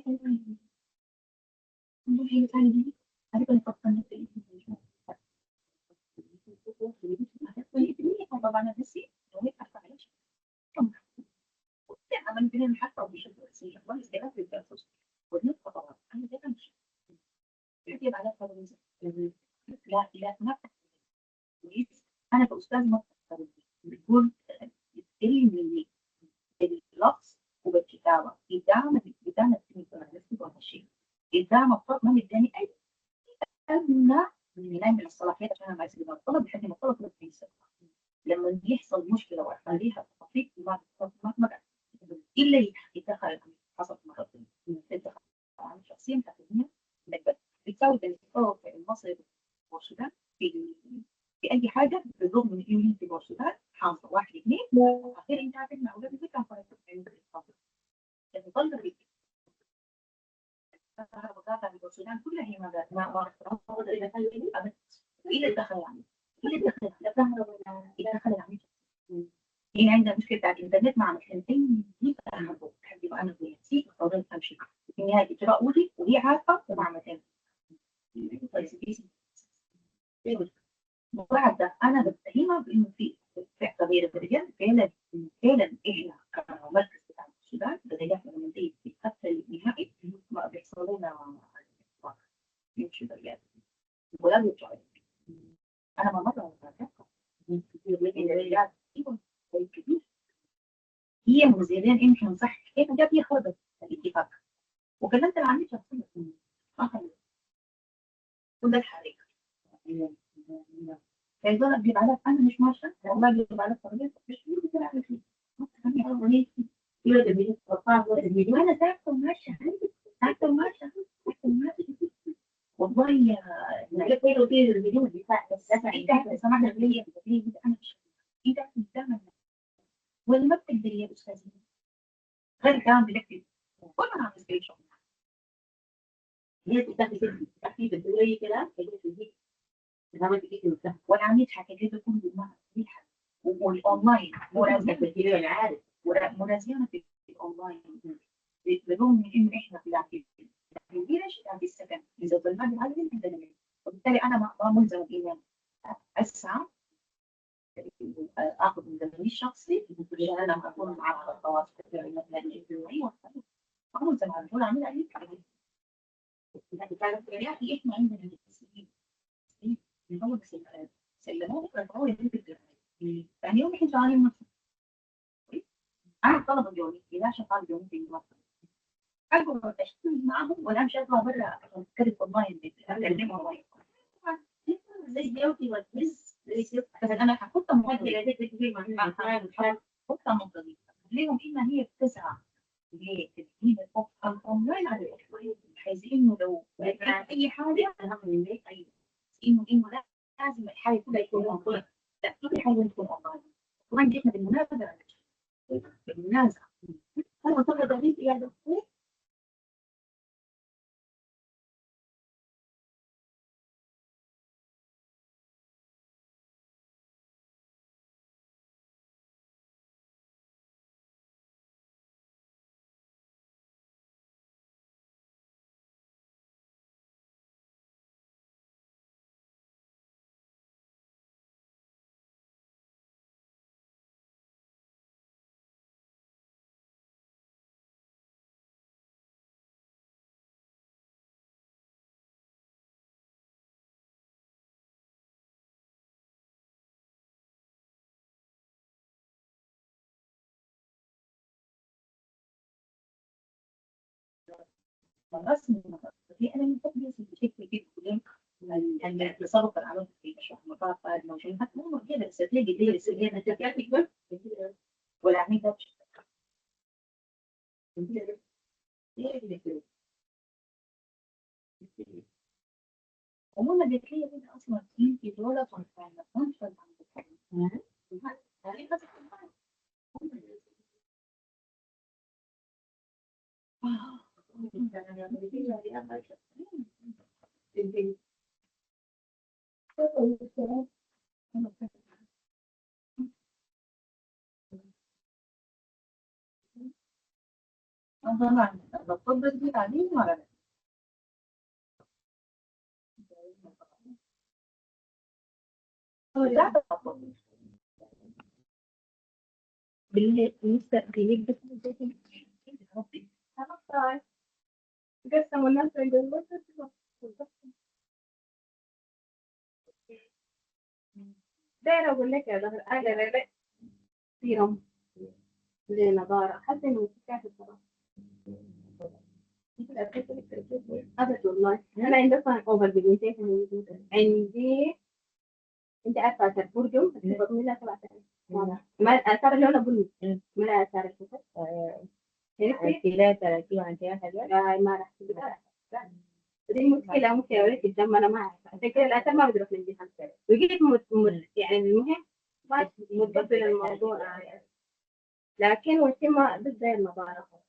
هي ثاني دي عارف انا فكرت في طبعا انا نسيت لو هيك معلش عمل بين حتى وبشكل اساسي والله استجابه للاسس والنقطه طبعا انا ده مش يجب على الترابيزه لا ما انا كاستاذ مكتب بتقول اللي باللفظ وبالكتابه قدام الشيء قدام الطلب ما مداني اي ادنى من الصلاحيات عشان ما يصير الطلب بحد ما الطلب في السنه لما يحصل مشكله واخليها تخفيف ما الا يتدخل حسب ما خطط يتدخل عن شخصيا تقنيه بتساوي بين التطور المصري والسودان في اي حاجه بالرغم من انه في السودان حاصل واحد اثنين اخيرا انت عارف ان اولاد البيت كان فرق بين الطلب وقاطع السودان كلها هي ما إلى الدخل يعني إلى الدخل لا ظهر ولا إلى دخل يعني هي عندها مشكلة بتاعت الإنترنت مع مثلتين دي أنا بحب أنا بنفسي قررت أمشي في نهاية إجراء ودي وهي عارفة ومع مثل وبعد ده أنا بتهمها بإنه في في تغيير الدرجات فعلا احنا كمركز بتاع السودان درجاتنا لما نيجي في الخط النهائي ما بيحصل لنا يمشي درجات ولا بيرجع. انا ما مره الدرجات كبير هي مزيدين يمكن صح كيف جاب هي خربت الاتفاق وكلمت العميد شخصيا وده الحريق يقول اجيب عليك انا مش ماشيه والله اجيب عليك طريقه مش ممكن اعمل فيه وانا تعبت وماشيه تعبت وماشيه والله يا كيلو دي الفيديو اللي فات بس انت سمعنا لي انا مش انت بتعمل ولا ما بتقدر يا استاذ غير كلام بلكتب كل ما عم يسوي شغل هي بتاخذ تحديد الدوريه كده والعميد حكى لي كل ما منيحه والاونلاين مرازيانه في الاونلاين بدون من انه احنا في ليش في السكن اذا ظلمنا بهذه عندنا وبالتالي انا ما ملزم اني اسعى اخذ من زمني الشخصي عشان انا اكون على التواصل مثلا اجتماعي ما ملزم على طول اعمل اي حاجه. كانت يا اخي احنا عندنا هو بس سلموه رفعوه لي يعني يوم احنا شغالين مصر انا الطلبه اليومي اذا شغال يومي في مصر اقعد اشتغل معهم ولا امشي اطلع برا اتكلم اونلاين اتكلم اونلاين زي جوتي والبس بس انا حكون مقدره مع خطه منتظمه ليهم ان هي بتسعى لتدريب الاونلاين على الاوفلاين بحيث انه لو اي حاجه اهم من ذلك انه لازم الحاجه كلها يكون اونلاين لا كل حاجه تكون اونلاين اونلاين دي احنا بالمنازعه انا اعتقد هذه يا دكتور رسم في انا من قبل بشكل كده الإصابة العمل في مشروع المطاقة الموجودة حتى مو كده استراتيجي دي الاستراتيجية أنت كيف تكبر ولا عميد ده عموما بتلاقي كده أصلا في دولة فعلا منفذ عن التعليم طبعا الطب دي تعليم ولا لا؟ لا بالنسبة لي قسموا الناس يقولوا داير أقول لك يا ظهر أنا فيهم لنظارة حتى إنه كيف الصراحة أبد والله أنا عندي أصلا أوفر برزنتيشن عندي أنت عارفة أثر برجم بس من لا سبعة ما أثر لونه بني ولا أثر الكتب ثلاثة عن ثلاثة ما راح تقدر دي مشكلة ولكن الدم أنا ما أعرف عشان كده الأثر ما بدرس من جهة وجيت يعني المهم متقبل الموضوع لكن وشي ما ضد المبالغة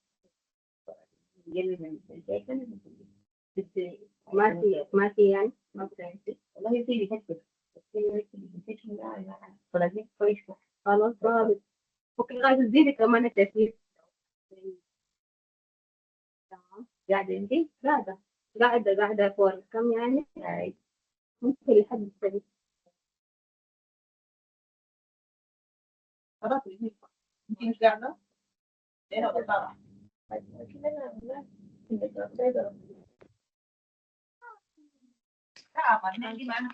ما في يعني ما في والله في بيكتب خلاص ضابط ممكن غاية تزيد كمان التأثير تمام قاعدة عندي قاعدة فوق كم يعني ممكن لحد السبيل خلاص انت مش قاعده؟ ايه هو طبعا ما دي معانا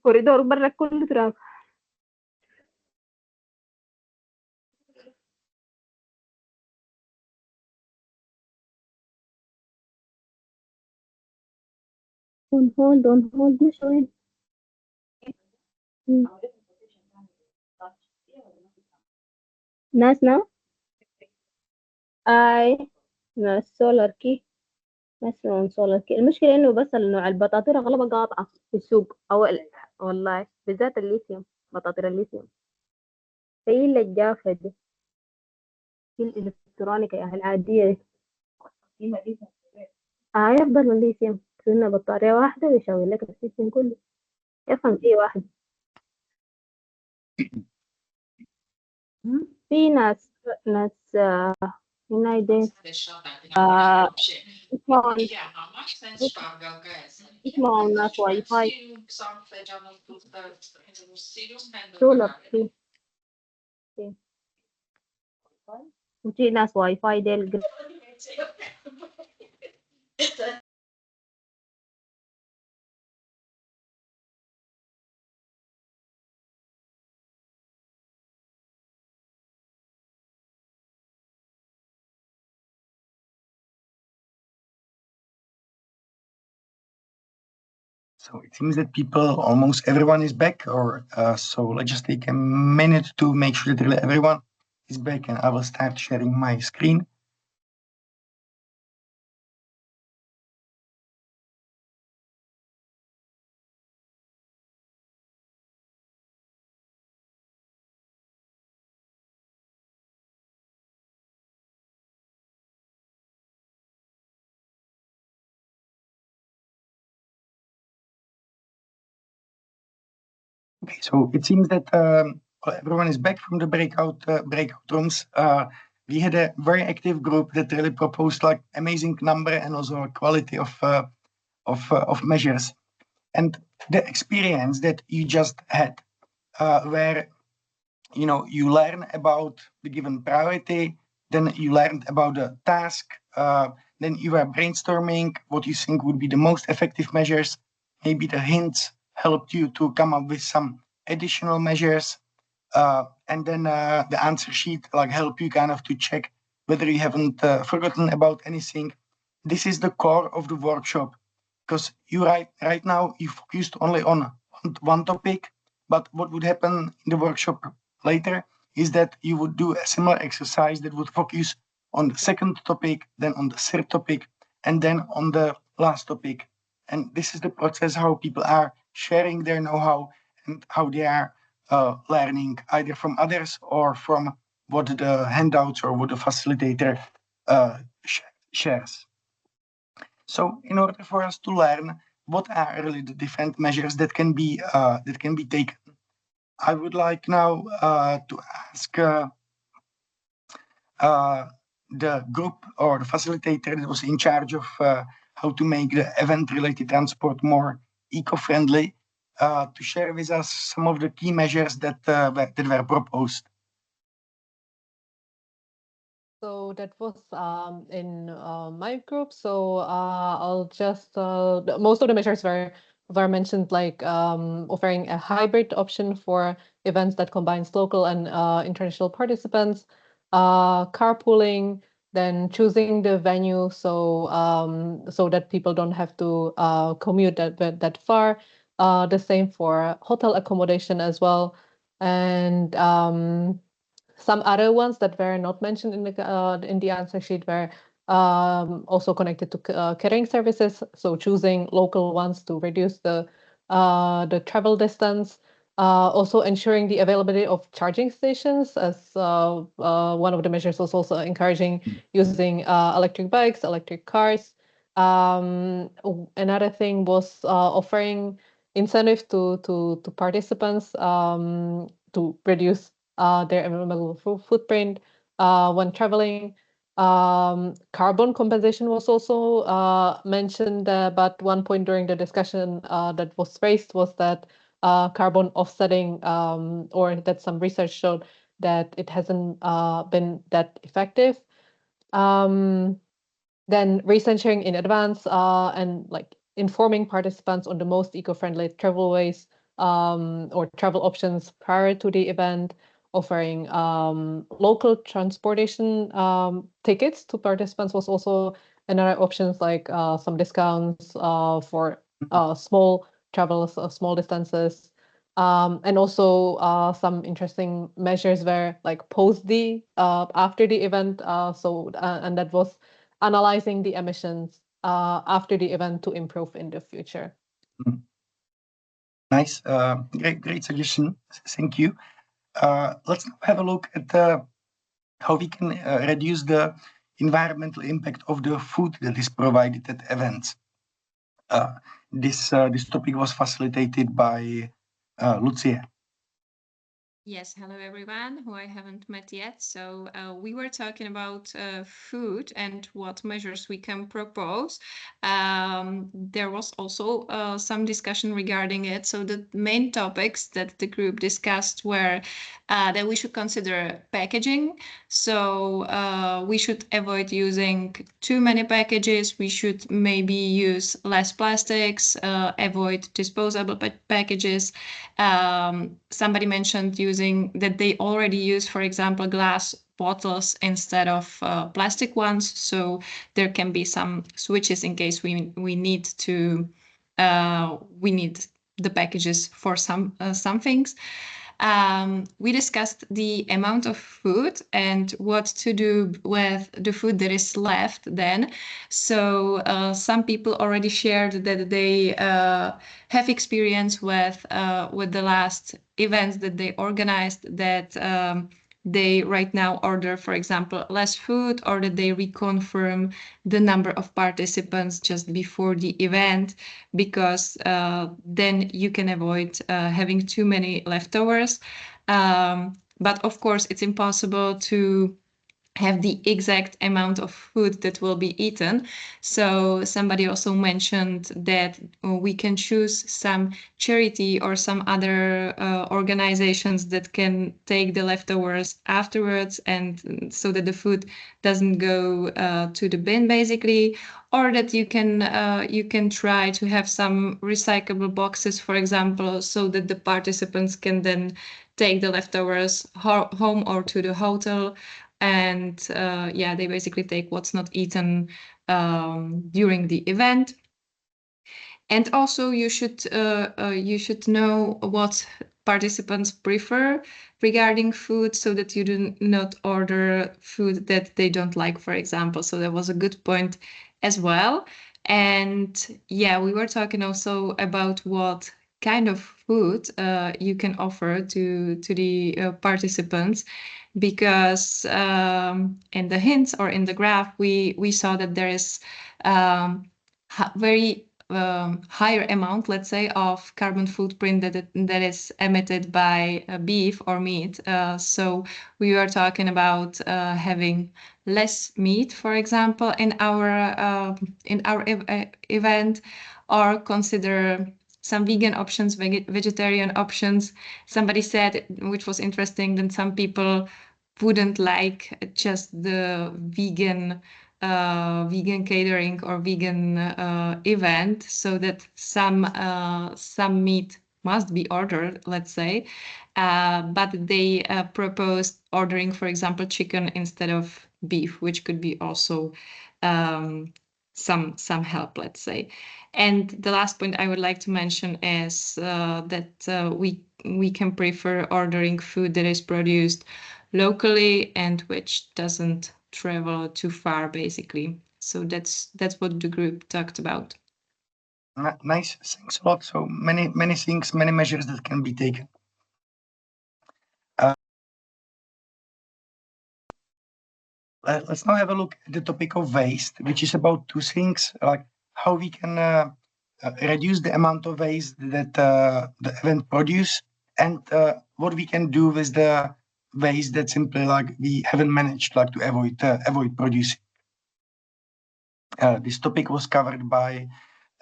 كوريدور برا كله تراب. on hold مش وين. ناس اي ناس سولار كي ناس من سولار كي. المشكلة انه بس نوع البطاطين اغلبها قاطعة في السوق والله بالذات الليثيوم، بطاطين الليثيوم هي اللي الجافة دي، هي الالكترونيكا يعني العادية دي. يفضل من الليثيوم كنا بطارية واحدة بيشاور لك السيستم كله، يفهم فيه واحد. في ناس هنا يدين اسمهم ناس واي فاي سولار وفي ناس واي فاي ديل. So it seems that people, almost everyone is back, or so let's just take a minute to make sure that really everyone is back, and I will start sharing my screen. Okay, so it seems that everyone is back from the breakout rooms. We had a very active group that really proposed like amazing number and also a quality of measures. And the experience that you just had, where you learn about the given priority, then you learned about the task, then you were brainstorming what you think would be the most effective measures. Maybe the hints helped you to come up with some additional measures. And then the answer sheet like help you kind of to check whether you haven't forgotten about anything. This is the core of the workshop, because you right now you focused only on one topic, but what would happen in the workshop later is that you would do a similar exercise that would focus on the second topic, then on the third topic, and then on the last topic. And this is the process how people are sharing their know-how and how they are learning either from others or from what the handouts or what the facilitator shares. So in order for us to learn what are really the different measures that can be taken, I would like now to ask the group or the facilitator that was in charge of how to make the event-related transport more eco-friendly to share with us some of the key measures that were proposed. So that was in my group. So I'll just most of the measures were mentioned, like offering a hybrid option for events that combines local and international participants, carpooling, then choosing the venue so that people don't have to commute that far. The same for hotel accommodation as well, and some other ones that were not mentioned in the answer sheet were also connected to carrying services. So choosing local ones to reduce the travel distance. Also ensuring the availability of charging stations, as one of the measures was also encouraging using electric bikes, electric cars. Another thing was offering incentives to participants to reduce their environmental footprint when traveling. Carbon compensation was also mentioned, but one point during the discussion that was raised was that carbon offsetting, or that some research showed that it hasn't been that effective. Then researching in advance and like informing participants on the most eco-friendly travel ways or travel options prior to the event, offering local transportation tickets to participants was also another options, like some discounts for small travels, small distances. And also some interesting measures were like post the after the event. And that was analyzing the emissions after the event to improve in the future. Nice, great suggestion. Thank you. Let's now have a look at how we can reduce the environmental impact of the food that is provided at events. This topic was facilitated by Lucia. Yes, hello everyone who I haven't met yet. So we were talking about food and what measures we can propose. There was also some discussion regarding it. So the main topics that the group discussed were that we should consider packaging. So we should avoid using too many packages. We should maybe use less plastics, avoid disposable packages. Somebody mentioned using that they already use, for example, glass bottles instead of plastic ones. So there can be some switches in case we need to we need the packages for some things. We discussed the amount of food and what to do with the food that is left then. So some people already shared that they have experience with the last events that they organized, that they right now order, for example, less food, or that they reconfirm the number of participants just before the event, because then you can avoid having too many leftovers. But of course, it's impossible to have the exact amount of food that will be eaten. So somebody also mentioned that we can choose some charity or some other organizations that can take the leftovers afterwards, and so that the food doesn't go to the bin basically, or that you can try to have some recyclable boxes, for example, so that the participants can then take the leftovers home or to the hotel. And yeah, they basically take what's not eaten during the event. And also you should know what participants prefer regarding food, so that you do not order food that they don't like, for example. So that was a good point as well. And yeah, we were talking also about what kind of food you can offer to the participants, because in the hints or in the graph we saw that there is very higher amount, let's say, of carbon footprint that is emitted by beef or meat. So we were talking about having less meat, for example, in our event, or consider some vegan options, vegetarian options. Somebody said, which was interesting, that some people wouldn't like just the vegan catering or vegan event, so that some meat must be ordered, let's say, but they proposed ordering, for example, chicken instead of beef, which could be also some help, let's say. And the last point I would like to mention is that we can prefer ordering food that is produced locally and which doesn't travel too far, basically. So that's what the group talked about. Nice, thanks a lot. So many things, many measures that can be taken. Let's now have a look at the topic of waste, which is about two things, like how we can reduce the amount of waste that the event produce, and what we can do with the waste that simply like we haven't managed like to avoid producing. This topic was covered by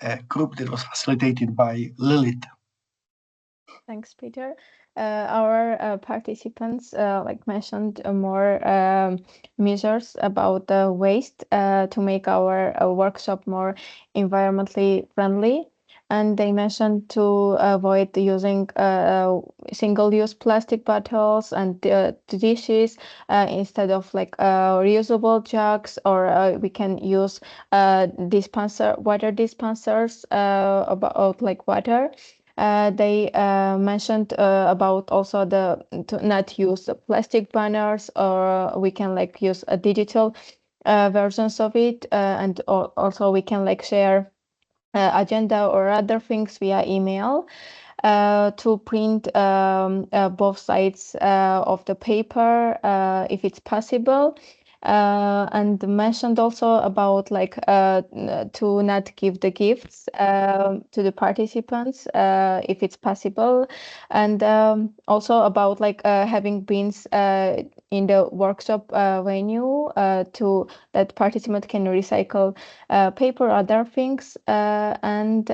a group that was facilitated by Lilith. Thanks, Peter. Our participants like mentioned more measures about the waste to make our workshop more environmentally friendly. And they mentioned to avoid using single-use plastic bottles and dishes instead of like reusable jugs, or we can use water dispensers about like water. They mentioned about also to not use plastic banners, or we can like use a digital versions of it, and also we can like share agenda or other things via email. To print both sides of the paper if it's possible. And mentioned also about like to not give the gifts to the participants if it's possible, and also about like having bins in the workshop venue to that participant can recycle paper, other things, and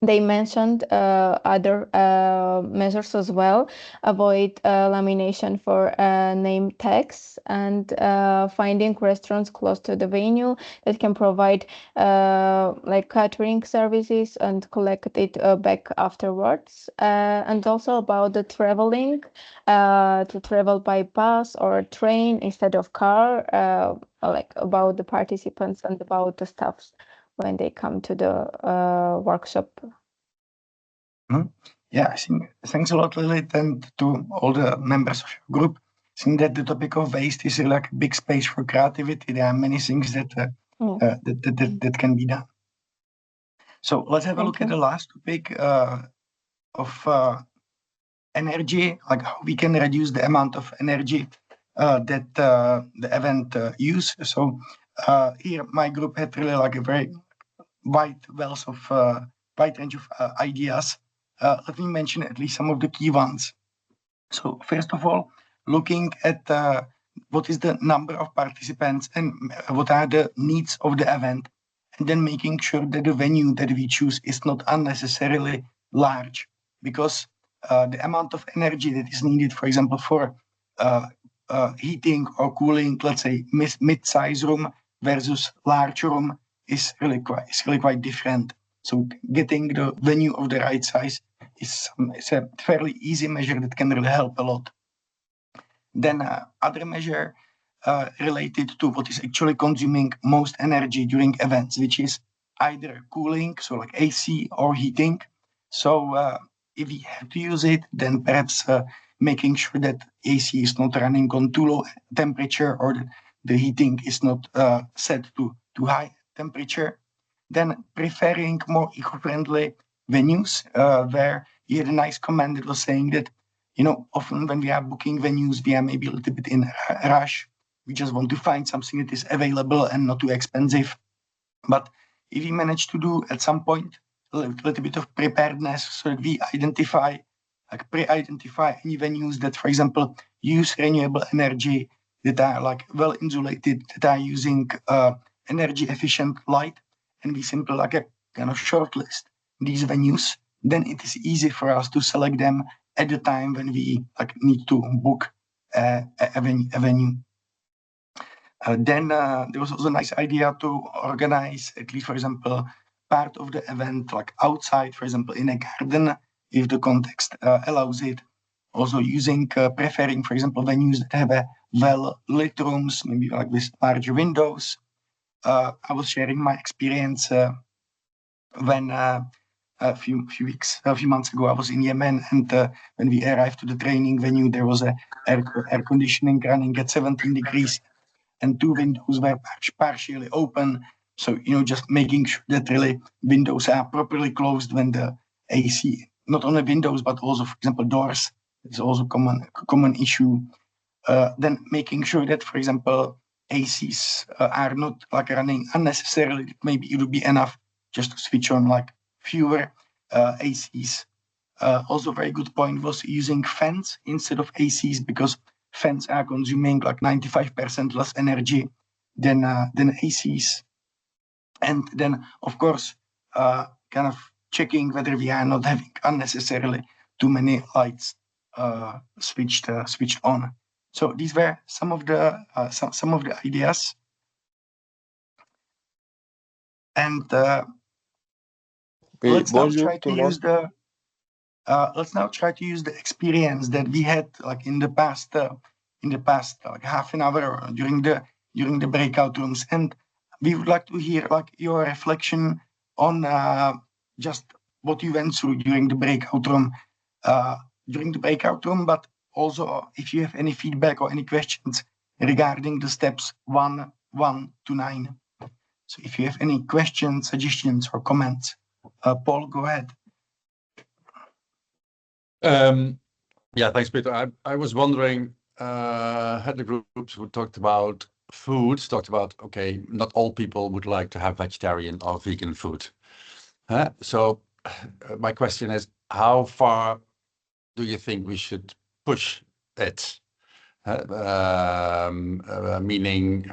they mentioned other measures as well. Avoid lamination for name tags, and finding restaurants close to the venue that can provide like catering services and collect it back afterwards. And also about the traveling, to travel by bus or train instead of car, like about the participants and about the staffs when they come to the workshop. Yeah, I think thanks a lot, Lilith, and to all the members of your group. I think that the topic of waste is like a big space for creativity. There are many things that that can be done. So let's have a look at the last topic of energy, like how we can reduce the amount of energy that the event use. So here my group had really like a very wide range of ideas. Let me mention at least some of the key ones. So first of all, looking at what is the number of participants and what are the needs of the event, and then making sure that the venue that we choose is not unnecessarily large, because the amount of energy that is needed, for example, for heating or cooling, let's say mid-size room versus large room, is really quite different. So getting the venue of the right size is a fairly easy measure that can really help a lot. Then other measure related to what is actually consuming most energy during events, which is either cooling, so like AC, or heating. So if we have to use it, then perhaps making sure that AC is not running on too low temperature, or the heating is not set to too high temperature. Then preferring more eco-friendly venues, where you had a nice comment that was saying that, you know, often when we are booking venues, we are maybe a little bit in a rush. We just want to find something that is available and not too expensive. But if we manage to do at some point a little bit of preparedness, so that we pre-identify any venues that, for example, use renewable energy, that are like well insulated, that are using energy efficient light, and we simply like a kind of shortlist these venues, then it is easy for us to select them at the time when we like need to book a venue. Then there was also a nice idea to organize, at least for example, part of the event like outside, for example, in a garden, if the context allows it. Also using, preferring, for example, venues that have a well-lit rooms, maybe like with larger windows. I was sharing my experience when a few months ago I was in Yemen, and when we arrived to the training venue, there was a air conditioning running at 17 degrees, and two windows were partially open. So, you know, just making sure that really windows are properly closed when the AC, not only windows, but also, for example, doors, is also common issue. Then making sure that, for example, ACs are not like running unnecessarily. Maybe it would be enough just to switch on like fewer ACs Also very good point was using fans instead of ACs, because fans are consuming like 95% less energy than ACs. And then, of course, kind of checking whether we are not having unnecessarily too many lights switched on. So these were some of the ideas. And let's now try to use the experience that we had like in the past like half an hour or during the breakout rooms, and we would like to hear like your reflection on just what you went through during the breakout room, but also if you have any feedback or any questions regarding the steps 1 to 9. So if you have any questions, suggestions, or comments, Paul, go ahead. Yeah, thanks, Peter. I was wondering, had the groups who talked about food, talked about, okay, not all people would like to have vegetarian or vegan food. So my question is, how far do you think we should push it? Meaning,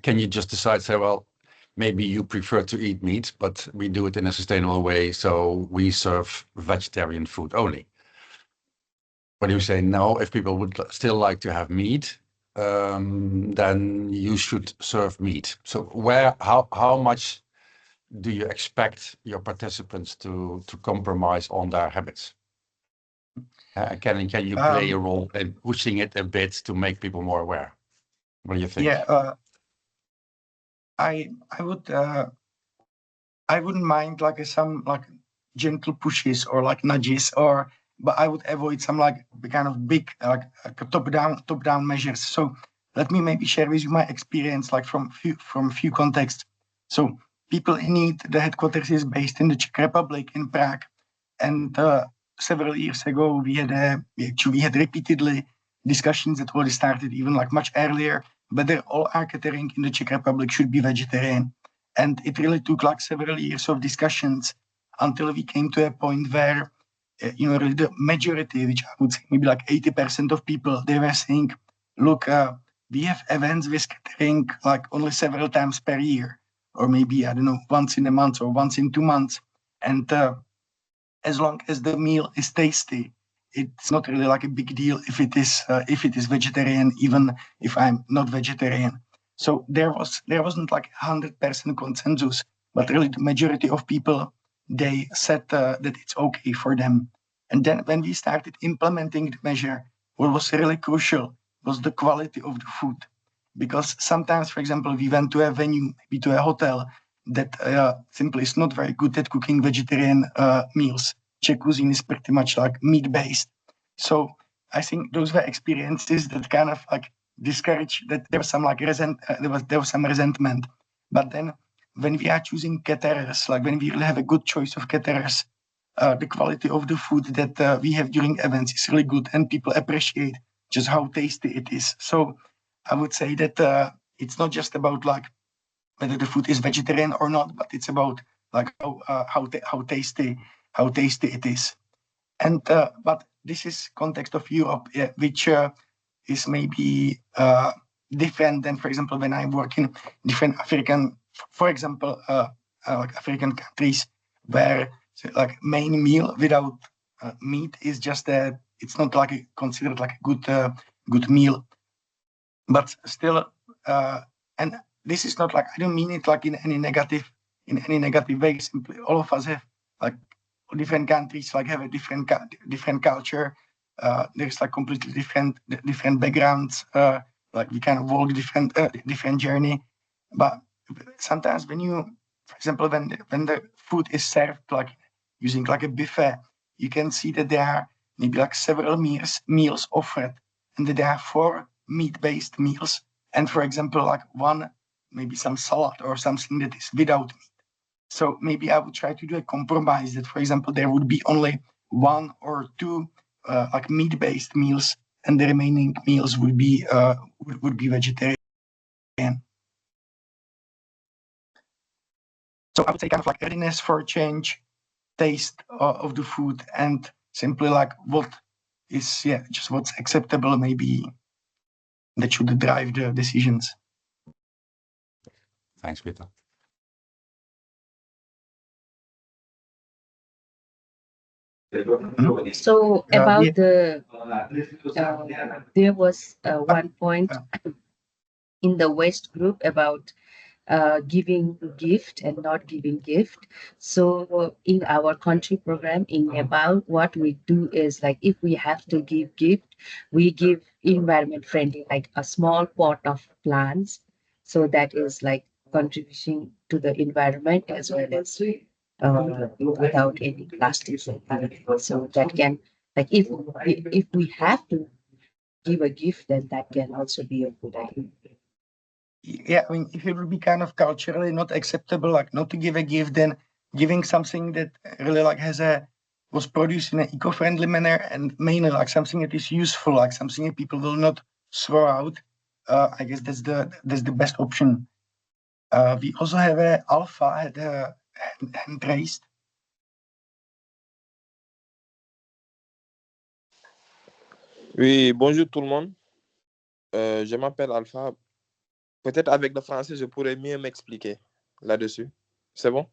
can you just decide, say, well, maybe you prefer to eat meat, but we do it in a sustainable way, so we serve vegetarian food only? Or do you say, no, if people would still like to have meat, then you should serve meat? So how much do you expect your participants to compromise on their habits? Can you play a role in pushing it a bit to make people more aware? What do you think? Yeah, I wouldn't mind like some like gentle pushes or like nudges, but I would avoid some like kind of big like top down measures. So let me maybe share with you my experience like from few contexts. So People in Need, the headquarters is based in the Czech Republic in Prague, and several years ago we had repeatedly discussions that already started even like much earlier whether all our catering in the Czech Republic should be vegetarian. And it really took like several years of discussions until we came to a point where, really the majority, which I would say maybe like 80% of people, they were saying, look, we have events with catering like only several times per year, or maybe, I don't know, once in a month or once in 2 months. And as long as the meal is tasty, it's not really like a big deal if it is vegetarian, even if I'm not vegetarian. So there wasn't like 100% consensus, but really the majority of people, they said that it's okay for them. And then when we started implementing the measure, what was really crucial was the quality of the food. Because sometimes, for example, we went to a venue, maybe to a hotel, that simply is not very good at cooking vegetarian meals. Czech cuisine is pretty much like meat-based. So I think those were experiences that kind of like discouraged, that there was some like there was some resentment. But then when we are choosing caterers, like when we really have a good choice of caterers, the quality of the food that we have during events is really good, and people appreciate just how tasty it is. So I would say that it's not just about like whether the food is vegetarian or not, but it's about like how tasty it is. And but this is context of Europe, which is maybe different than, for example, when I work in different African, for example, like African countries, where like main meal without meat is just it's not like considered like a good meal. But still, and this is not like, I don't mean it like in any negative way. Simply, all of us have like different countries like have a different culture. There's like completely different backgrounds. Like we kind of walk different journey. But sometimes when you, for example, when the food is served like using like a buffet, you can see that there are maybe like several meals offered, and that there are 4 meat-based meals, and for example, like one, maybe some salad or something that is without meat. So maybe I would try to do a compromise that, for example, there would be only 1 or 2 like meat-based meals, and the remaining meals would be vegetarian. So I would say kind of like readiness for change, taste of the food, and simply like what is, just what's acceptable, maybe that should drive the decisions. Thanks, Peter. So about there was one point in the West group about giving gift and not giving gift. So in our country program in Nepal, what we do is like if we have to give gift, we give environment friendly, like a small pot of plants. So that is like contribution to the environment as well as without any plastics and anything. So that can, like if we have to give a gift, then that can also be a good idea. Yeah, I mean, if it would be kind of culturally not acceptable, like not to give a gift, then giving something that really like was produced in an eco-friendly manner and mainly like something that is useful, like something that people will not throw out. I guess that's the best option. We also have Alpha had hand raised. Oui, bonjour tout le monde. Je m'appelle Alpha. Peut-être avec le français, je pourrais mieux m'expliquer là-dessus. C'est bon?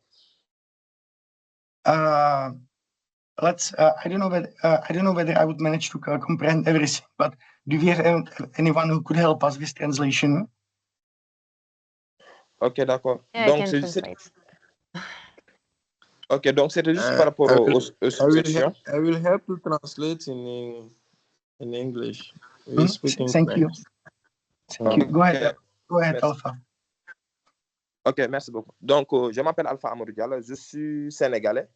Let's. I don't know whether I would manage to comprehend everything, but do we have anyone who could help us with translation? Ok, d'accord. Yeah, Donc, I can translate. Ok, donc c'était juste par rapport aux suggestions. I will help to translate in English. We speak in Thank you. French. Thank you. Go ahead, Merci. Alpha. Ok, merci beaucoup. Donc, je m'appelle Alpha Amadou Diallo, je suis sénégalais.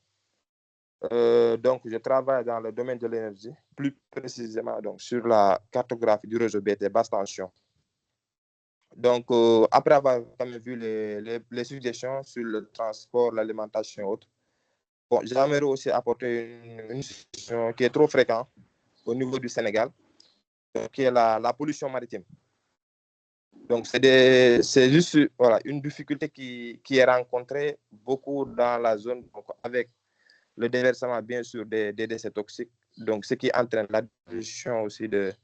Donc, je travaille dans le domaine de l'énergie, plus précisément donc, sur la cartographie du réseau BT basse tension. Donc, après avoir quand même vu les suggestions sur le transport, l'alimentation et autres, bon, j'aimerais aussi apporter une suggestion qui est trop fréquente au niveau du Sénégal, qui est la pollution maritime. Donc, c'est juste voilà, une difficulté qui est rencontrée beaucoup dans la zone donc, avec le déversement, bien sûr, des déchets toxiques. Donc, ce qui entraîne la pollution aussi de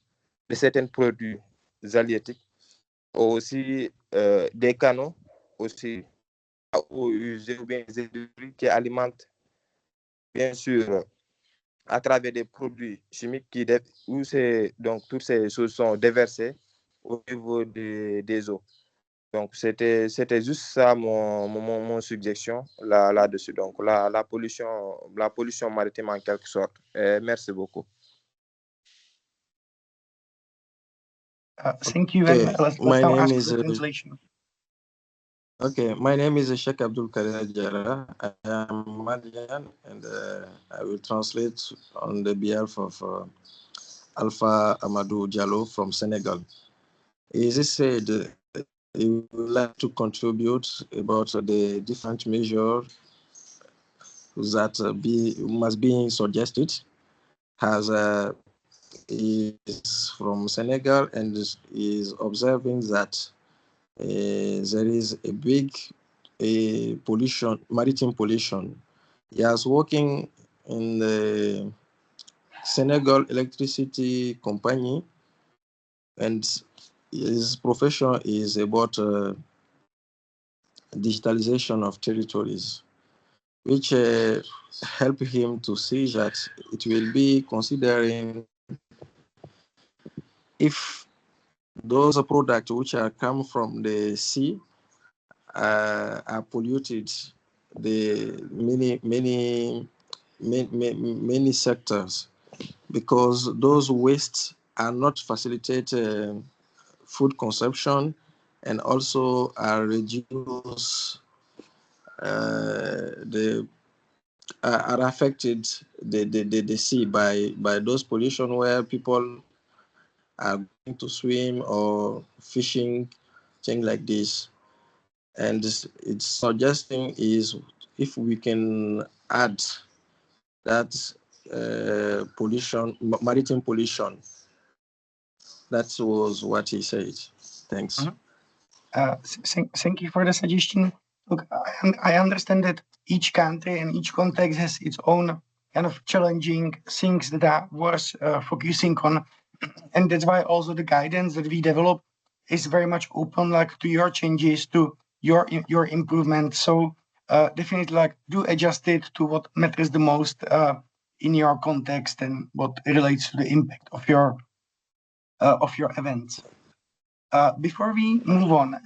certains produits halieutiques, aussi des canaux, aussi à eau usée ou bien qui alimentent, bien sûr, à travers des produits chimiques où donc toutes ces choses sont déversées au niveau des eaux. Donc, c'était juste ça mon suggestion là-dessus. Donc, la pollution maritime en quelque sorte. Merci beaucoup. Thank you. Okay, Let's my now name ask is for the translation. Okay, my name is Sheikh Abdul Karim Jara. I am Malian, and I will translate on the behalf of Alpha Amadou Diallo from Senegal. He said he would like to contribute about the different measures that must be suggested, as he is from Senegal and is observing that there is a big pollution, maritime pollution. He is working in the Senegal Electricity Company, and his profession is about digitalization of territories, which help him to see that it will be considering if those products which are come from the sea are polluted, the many sectors, because those wastes are not facilitate food consumption and also are reduce are affected the sea by those pollution where people are going to swim or fishing, things like this. And it's suggesting is if we can add that pollution, maritime pollution. That was what he said. Thanks. Thank you for the suggestion. Look, I understand that each country and each context has its own kind of challenging things that are worth focusing on. And that's why also the guidance that we develop is very much open, like to your changes, to your improvement. So definitely like do adjust it to what matters the most in your context and what relates to the impact of your events. Before we move on,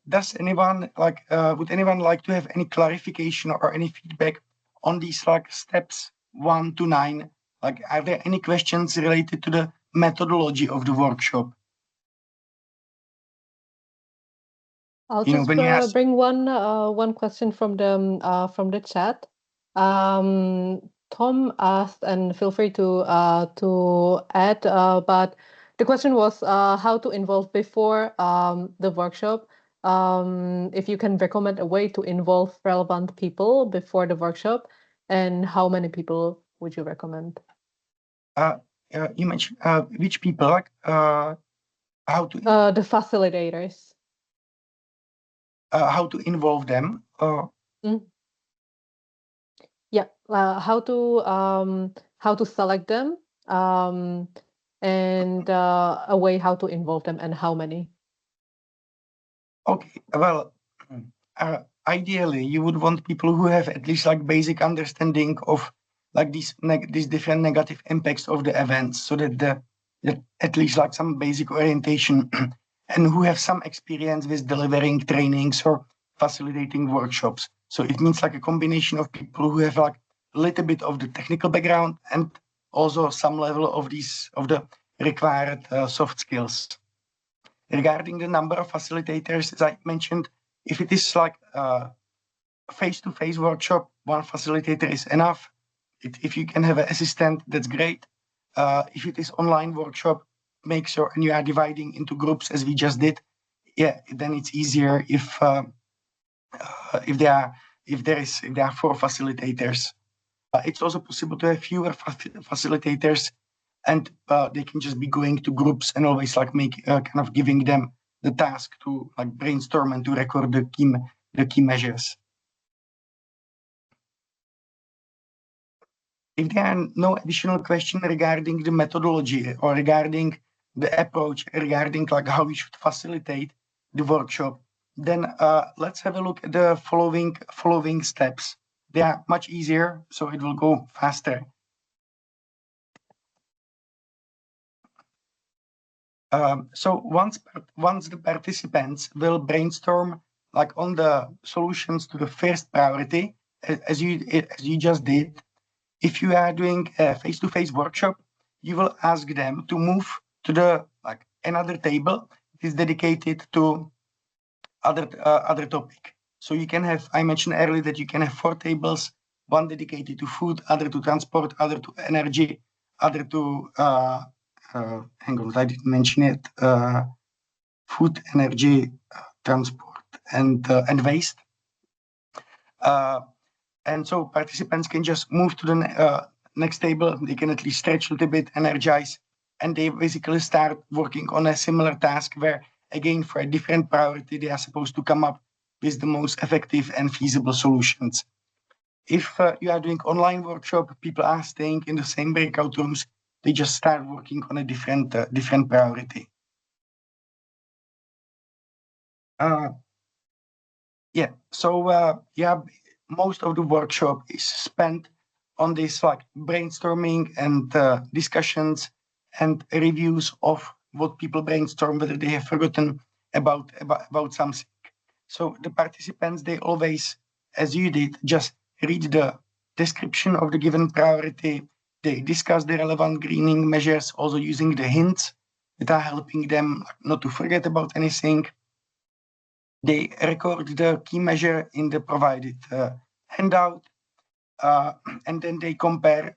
does anyone would anyone like to have any clarification or any feedback on these like steps 1 to 9? Like, are there any questions related to the methodology of the workshop? I'll You know, just when you ask, bring one question from the chat. Tom asked, and feel free to add, but the question was how to involve before the workshop. If you can recommend a way to involve relevant people before the workshop, and how many people would you recommend? you mentioned which people, like how to The facilitators. How to involve them? Yeah, how to select them, and a way how to involve them, and how many. Okay, well, ideally, you would want people who have at least like basic understanding of like these different negative impacts of the events, so that at least like some basic orientation, and who have some experience with delivering trainings or facilitating workshops. So it means like a combination of people who have like a little bit of the technical background and also some level of the required soft skills. Regarding the number of facilitators, as I mentioned, if it is like a face-to-face workshop, one facilitator is enough. If you can have an assistant, that's great. If it is online workshop, make sure, and you are dividing into groups as we just did, yeah, then it's easier if there are 4 facilitators. It's also possible to have fewer facilitators, and they can just be going to groups and always like make kind of giving them the task to like brainstorm and to record the key measures. If there are no additional questions regarding the methodology or regarding the approach, regarding like how we should facilitate the workshop, then let's have a look at the following steps. They are much easier, so it will go faster. So once the participants will brainstorm like on the solutions to the first priority, as you just did, if you are doing a face-to-face workshop, you will ask them to move to the like another table. It is dedicated to other topic. So you can have, I mentioned earlier that you can have 4 tables, one dedicated to food, other to transport, other to energy, other to hang on, I didn't mention it. Food, energy, transport, and waste. And so participants can just move to the next table. They can at least stretch a little bit, energize, and they basically start working on a similar task where, again, for a different priority, they are supposed to come up with the most effective and feasible solutions. If you are doing online workshop, people are staying in the same breakout rooms. They just start working on a different priority. Yeah, so most of the workshop is spent on this like brainstorming and discussions and reviews of what people brainstorm, whether they have forgotten about something. So the participants, they always, as you did, just read the description of the given priority. They discuss the relevant greening measures, also using the hints that are helping them not to forget about anything. They record the key measure in the provided handout, and then they compare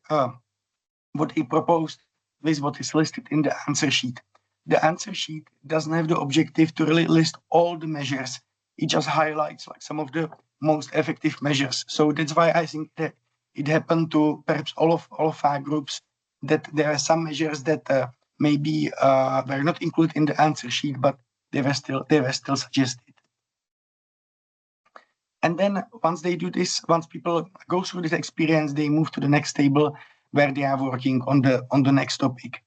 what they proposed with what is listed in the answer sheet. The answer sheet doesn't have the objective to really list all the measures. It just highlights like some of the most effective measures. So that's why I think that it happened to perhaps all of our groups that there are some measures that maybe were not included in the answer sheet, but they were still suggested. And then once they do this, once people go through this experience, they move to the next table where they are working on the next topic.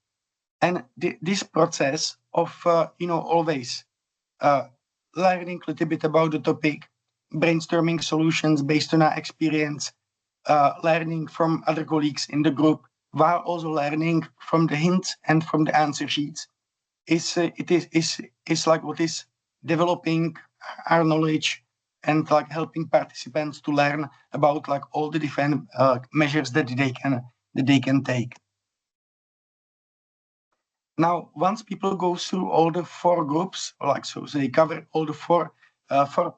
And this process of always learning a little bit about the topic, brainstorming solutions based on our experience, learning from other colleagues in the group, while also learning from the hints and from the answer sheets, is like what is developing our knowledge and like helping participants to learn about like all the different measures that they can take. Now, once people go through all the 4 groups, like so they cover all the four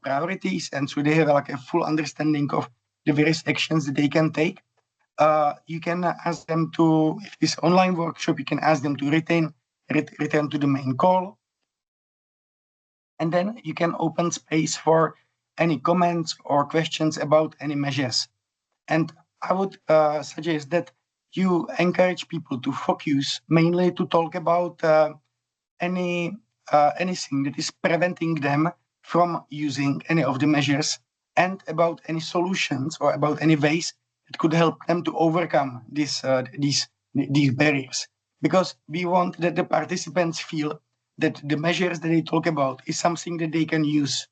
priorities, and so they have like a full understanding of the various actions that they can take. You can ask them to, if this online workshop, you can ask them to return to the main call. And then you can open space for any comments or questions about any measures. And I would suggest that you encourage people to focus mainly to talk about anything that is preventing them from using any of the measures, and about any solutions or about any ways that could help them to overcome these barriers. Because we want that the participants feel that the measures that they talk about is something that they can use.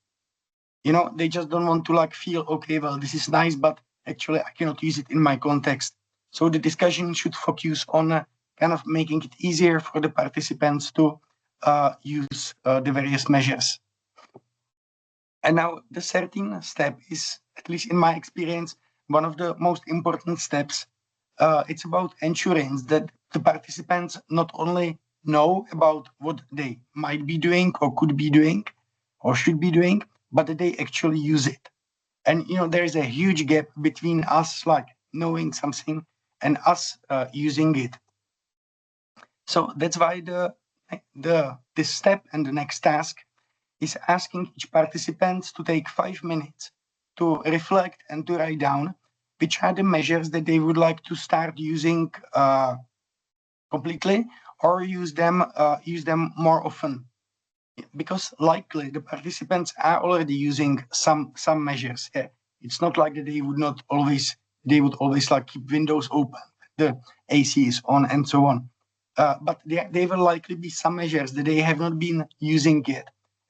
They just don't want to like feel, okay, well, this is nice, but actually I cannot use it in my context. So the discussion should focus on kind of making it easier for the participants to use the various measures. And now the 13th step is, at least in my experience, one of the most important steps. It's about ensuring that the participants not only know about what they might be doing or could be doing or should be doing, but that they actually use it. And there is a huge gap between us like knowing something and us using it. So that's why this step and the next task is asking each participant to take 5 minutes to reflect and to write down which are the measures that they would like to start using completely, or use them more often. Because likely the participants are already using some measures. Yeah. It's not like that they would always like keep windows open, the AC is on, and so on. But there will likely be some measures that they have not been using yet.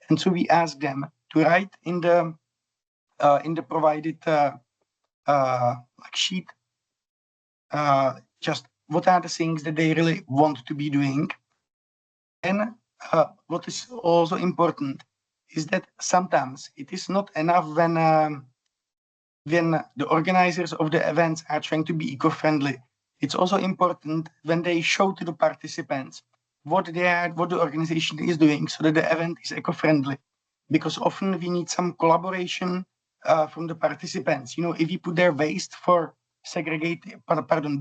And so we ask them to write in the provided sheet just what are the things that they really want to be doing. And what is also important is that sometimes it is not enough when the organizers of the events are trying to be eco-friendly. It's also important when they show to the participants what the organization is doing so that the event is eco-friendly. Because often we need some collaboration from the participants. If you put their waste for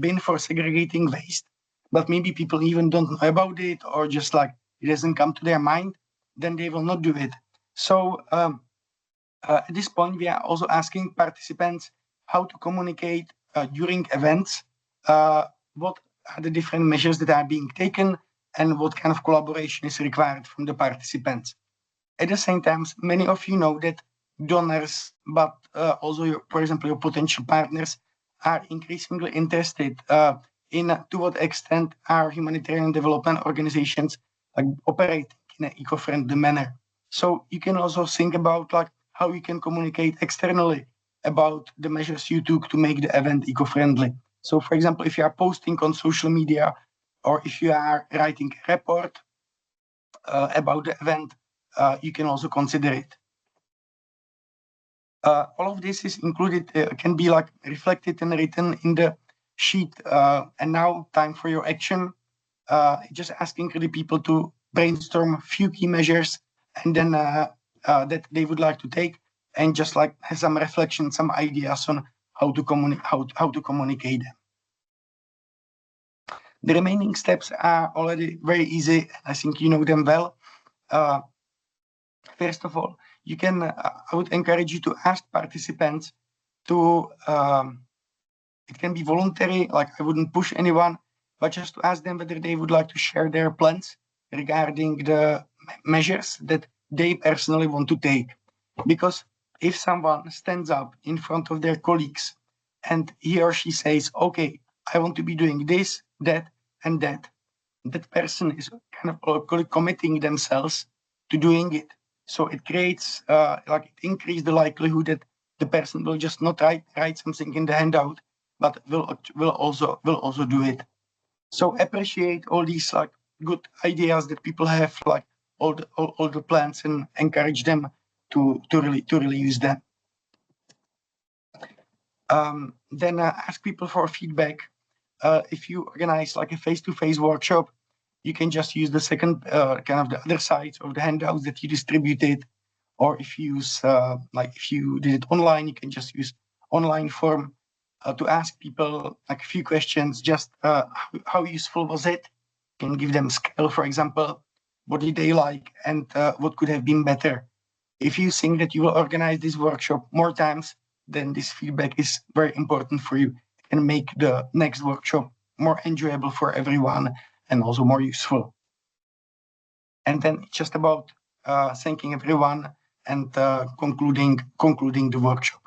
bin for segregating waste, but maybe people even don't know about it, or just like it doesn't come to their mind, then they will not do it. So at this point, we are also asking participants how to communicate during events, what are the different measures that are being taken, and what kind of collaboration is required from the participants. At the same time, many of you know that donors, but also, for example, your potential partners are increasingly interested in to what extent are humanitarian development organizations operate in an eco-friendly manner. So you can also think about how you can communicate externally about the measures you took to make the event eco-friendly. So, for example, if you are posting on social media, or if you are writing a report about the event, you can also consider it. All of this is included, can be reflected and written in the sheet. And now, time for your action. Just asking the people to brainstorm a few key measures, and then that they would like to take, and just have some reflection, some ideas on how to communicate them. The remaining steps are already very easy. I think you know them well. First of all, you can. I would encourage you to ask participants to. It can be voluntary. I wouldn't push anyone, but just to ask them whether they would like to share their plans regarding the measures that they personally want to take. Because if someone stands up in front of their colleagues and he or she says, okay, I want to be doing this, that, and that person is kind of committing themselves to doing it. So it creates, it increases the likelihood that the person will just not write something in the handout, but will also do it. So appreciate all these like good ideas that people have, like all the plans, and encourage them to really use them. Then ask people for feedback. If you organize like a face-to-face workshop, you can just use the second kind of the other side of the handouts that you distributed. Or if you use if you did it online, you can just use online form to ask people like a few questions. Just how useful was it? You can give them scale, for example. What did they like, and what could have been better? If you think that you will organize this workshop more times, then this feedback is very important for you and make the next workshop more enjoyable for everyone and also more useful. And then it's just about thanking everyone and concluding the workshop.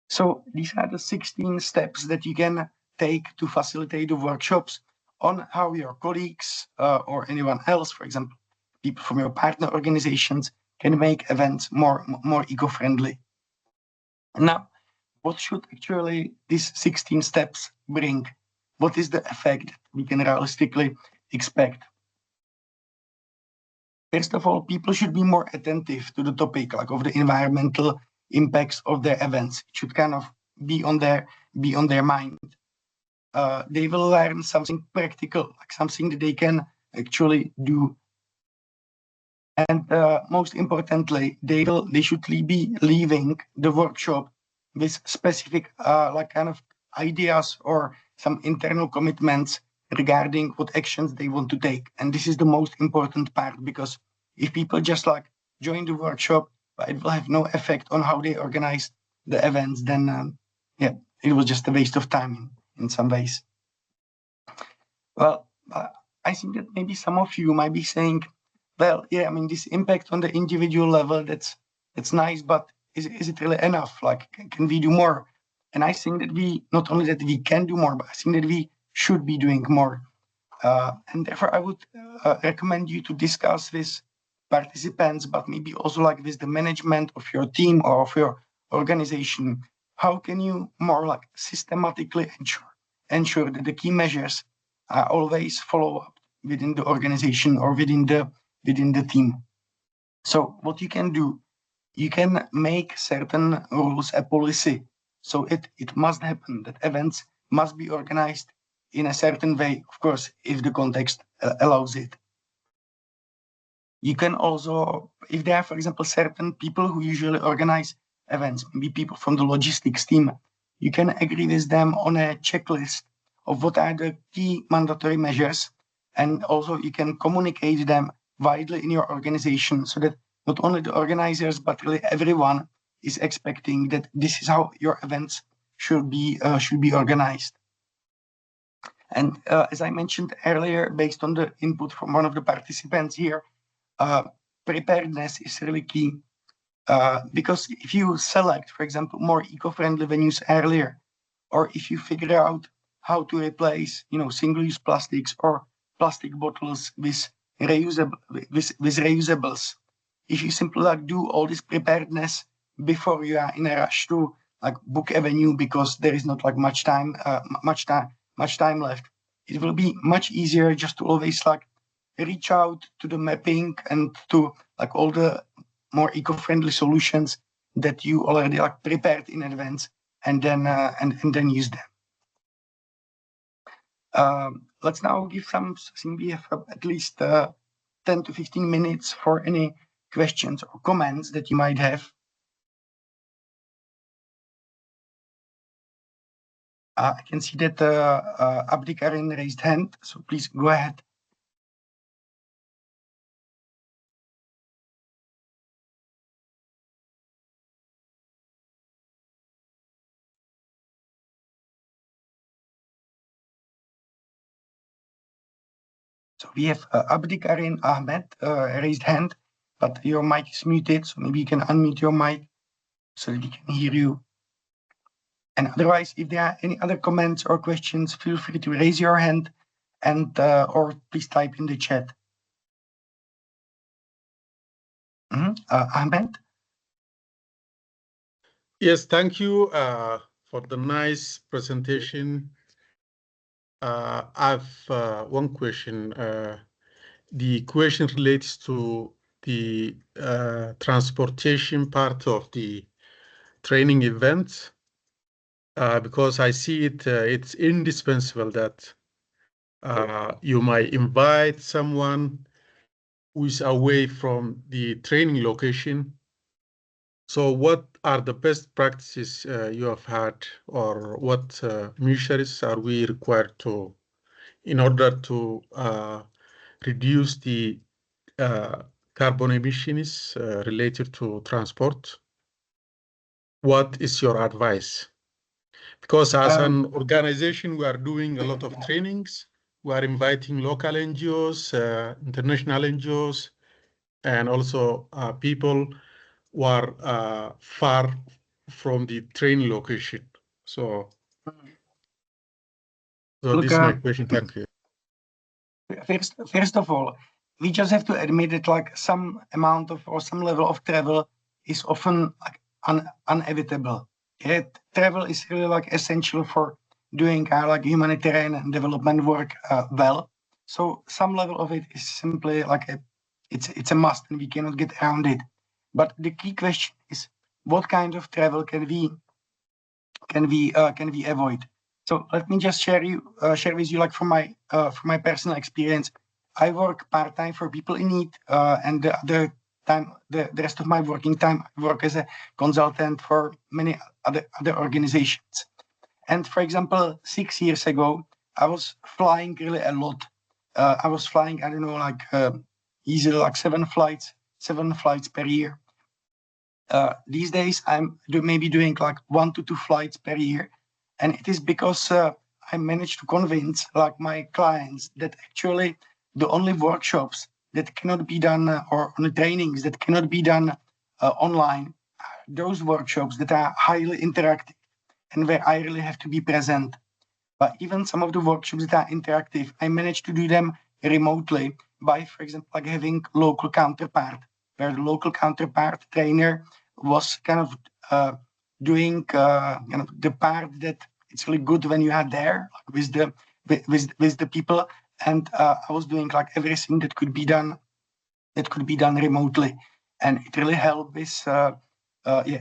So these are the 16 steps that you can take to facilitate the workshops on how your colleagues or anyone else, for example, people from your partner organizations, can make events more eco-friendly. Now, what should actually these 16 steps bring? What is the effect we can realistically expect? First of all, people should be more attentive to the topic, like of the environmental impacts of their events. It should kind of be on their mind. They will learn something practical, like something that they can actually do. And most importantly, they should be leaving the workshop with specific kind of ideas or some internal commitments regarding what actions they want to take. And this is the most important part, because if people just like join the workshop, but it will have no effect on how they organize the events, then it was just a waste of time in some ways. Well, I think that maybe some of you might be saying, well, yeah, I mean, this impact on the individual level, that's nice, but is it really enough? Like, can we do more? And I think that not only that we can do more, but I think that we should be doing more. And therefore, I would recommend you to discuss with participants, but maybe also like with the management of your team or of your organization. How can you more like systematically ensure that the key measures are always follow up within the organization or within the team? So what you can do, you can make certain rules a policy. So it must happen that events must be organized in a certain way, of course, if the context allows it. You can also, if there are, for example, certain people who usually organize events, maybe people from the logistics team, you can agree with them on a checklist of what are the key mandatory measures. And also you can communicate them widely in your organization so that not only the organizers, but really everyone is expecting that this is how your events should be organized. And as I mentioned earlier, based on the input from one of the participants here, preparedness is really key. Because if you select, for example, more eco-friendly venues earlier, or if you figure out how to replace, single-use plastics or plastic bottles with reusables, if you simply like do all this preparedness before you are in a rush to like book a venue because there is not like much time left, it will be much easier just to always like reach out to the mapping and to like all the more eco-friendly solutions that you already like prepared in advance, and then use them. Let's now give I think we have at least 10 to 15 minutes for any questions or comments that you might have. I can see that Abdikarin raised hand, so please go ahead. So we have Abdikarin Ahmed raised hand, but your mic is muted, so maybe you can unmute your mic so that we can hear you. And otherwise, if there are any other comments or questions, feel free to raise your hand and or please type in the chat. Ahmed? Yes, thank you for the nice presentation. I have one question. The question relates to the transportation part of the training event, because I see it's indispensable that you might invite someone who is away from the training location. So what are the best practices you have had, or what measures are we required to, in order to reduce the carbon emissions related to transport? What is your advice? Because as an organization, we are doing a lot of trainings. We are inviting local NGOs, international NGOs, and also people who are far from the training location. So this is my question. Thank you. First of all, we just have to admit that like some amount of or some level of travel is often like inevitable. Travel is really like essential for doing like humanitarian and development work well. So some level of it is simply like it's a must and we cannot get around it. But the key question is what kind of travel can we avoid? So let me just share with you like from my personal experience. I work part-time for people in need, and the rest of my working time I work as a consultant for many other organizations. And for example, 6 years ago, I was flying really a lot. I was flying, I don't know, like easily like 7 flights per year. These days, I'm maybe doing like 1 to 2 flights per year. And it is because I managed to convince like my clients that actually the only workshops that cannot be done or on the trainings that cannot be done online, those workshops that are highly interactive and where I really have to be present. But even some of the workshops that are interactive, I managed to do them remotely by, for example, like having local counterpart, where the local counterpart trainer was kind of doing the part that it's really good when you are there with the people, and I was doing like everything that could be done remotely, and it really helped with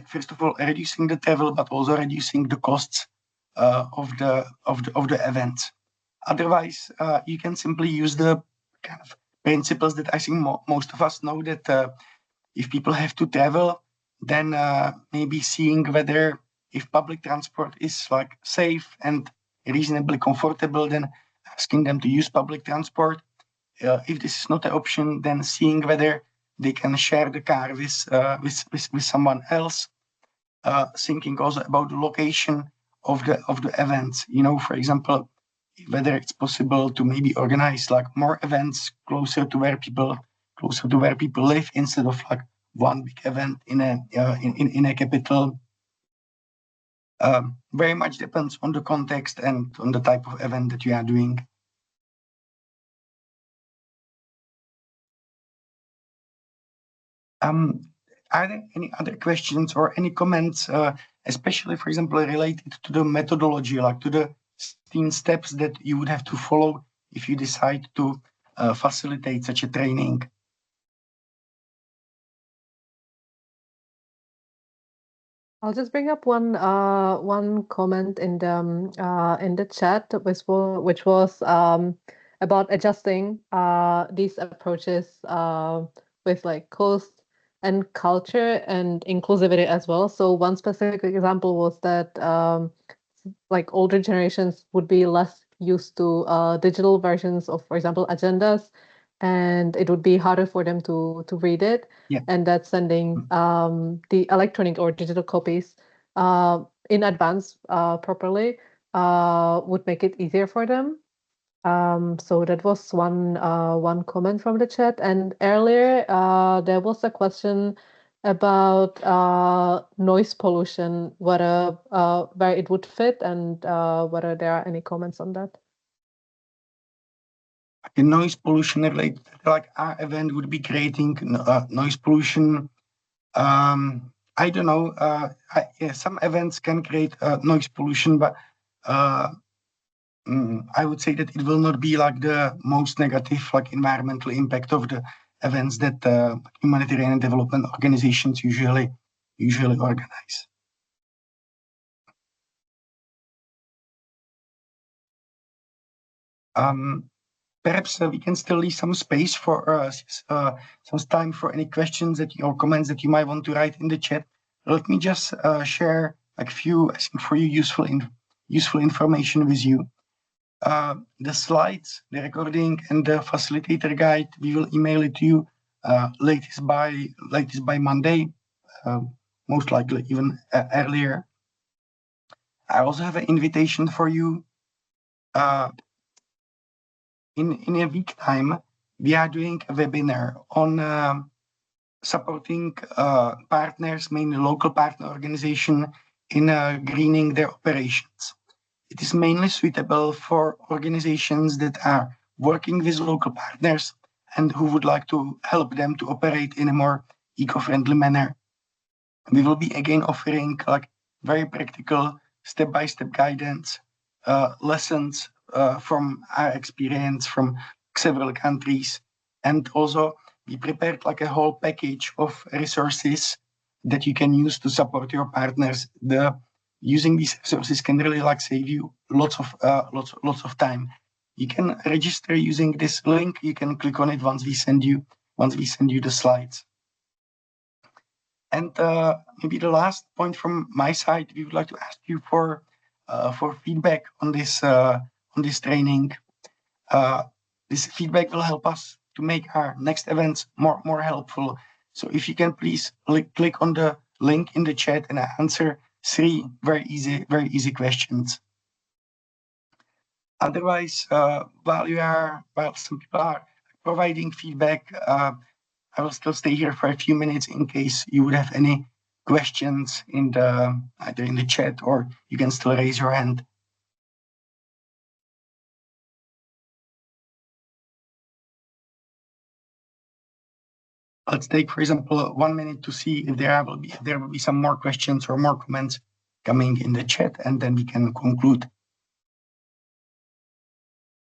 first of all reducing the travel, but also reducing the costs of the events. Otherwise, you can simply use the kind of principles that I think most of us know, that if people have to travel, then maybe seeing whether if public transport is like safe and reasonably comfortable, then asking them to use public transport. If this is not an option, then seeing whether they can share the car with someone else. Thinking also about the location of the events. For example, whether it's possible to maybe organize like more events closer to where people live, instead of like one big event in a capital. Very much depends on the context and on the type of event that you are doing. Are there any other questions or any comments, especially, for example, related to the methodology, like to the 16 steps that you would have to follow if you decide to facilitate such a training? I'll just bring up one comment in the chat, which was about adjusting these approaches with like cost and culture and inclusivity as well. So one specific example was that like older generations would be less used to digital versions of, for example, agendas, and it would be harder for them to read it. Yeah. And that sending the electronic or digital copies in advance properly would make it easier for them. So that was one comment from the chat. And earlier there was a question about noise pollution, whether where it would fit and whether there are any comments on that. The noise pollution related, like our event would be creating noise pollution. I don't know. Some events can create noise pollution, but I would say that it will not be like the most negative, like environmental impact of the events that humanitarian development organizations usually organize. Perhaps we can still leave some space for some time for any questions or comments that you might want to write in the chat. Let me just share like few, I think, for you useful information with you. The slides, the recording, and the facilitator guide, we will email it to you latest by Monday, most likely even earlier. I also have an invitation for you. In a week time, we are doing a webinar on supporting partners, mainly local partner organization, in greening their operations. It is mainly suitable for organizations that are working with local partners and who would like to help them to operate in a more eco-friendly manner. We will be again offering like very practical step-by-step guidance, lessons from our experience from several countries, and also we prepared like a whole package of resources that you can use to support your partners. Using these resources can really like save you lots of time. You can register using this link. You can click on it once we send you the slides. And maybe the last point from my side, we would like to ask you for feedback on this training. This feedback will help us to make our next events more helpful. So if you can please click on the link in the chat and answer 3 very easy questions. Otherwise, while some people are providing feedback, I will still stay here for a few minutes in case you would have any questions either in the chat or you can still raise your hand. Let's take, for example, 1 minute to see if there will be some more questions or more comments coming in the chat, and then we can conclude.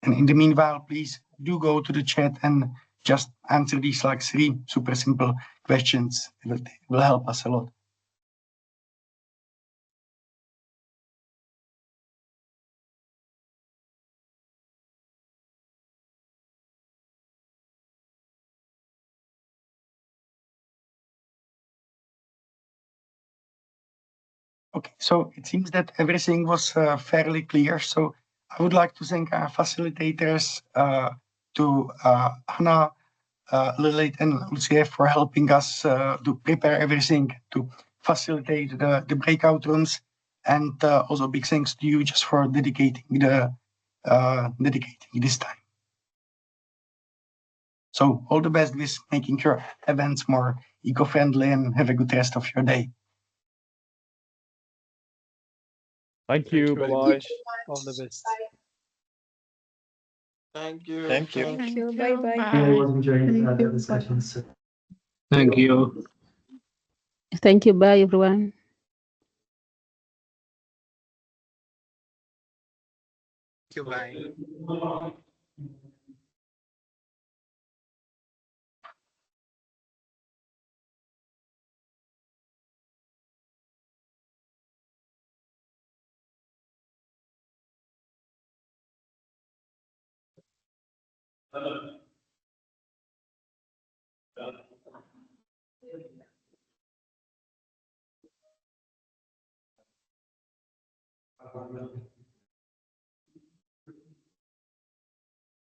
And in the meanwhile, please do go to the chat and just answer these like 3 super simple questions. It will help us a lot. Okay, so it seems that everything was fairly clear. So I would like to thank our facilitators, to Hannah, Lilith, and Lucia for helping us to prepare everything, to facilitate the breakout rooms, and also big thanks to you just for dedicating this time. So all the best with making your events more eco-friendly, and have a good rest of your day. Thank you. Bye-bye. All the best. Thank you. Thank you. Thank you. Bye-bye. I was enjoying the discussion. Thank you. Thank you. Bye, everyone. Bye.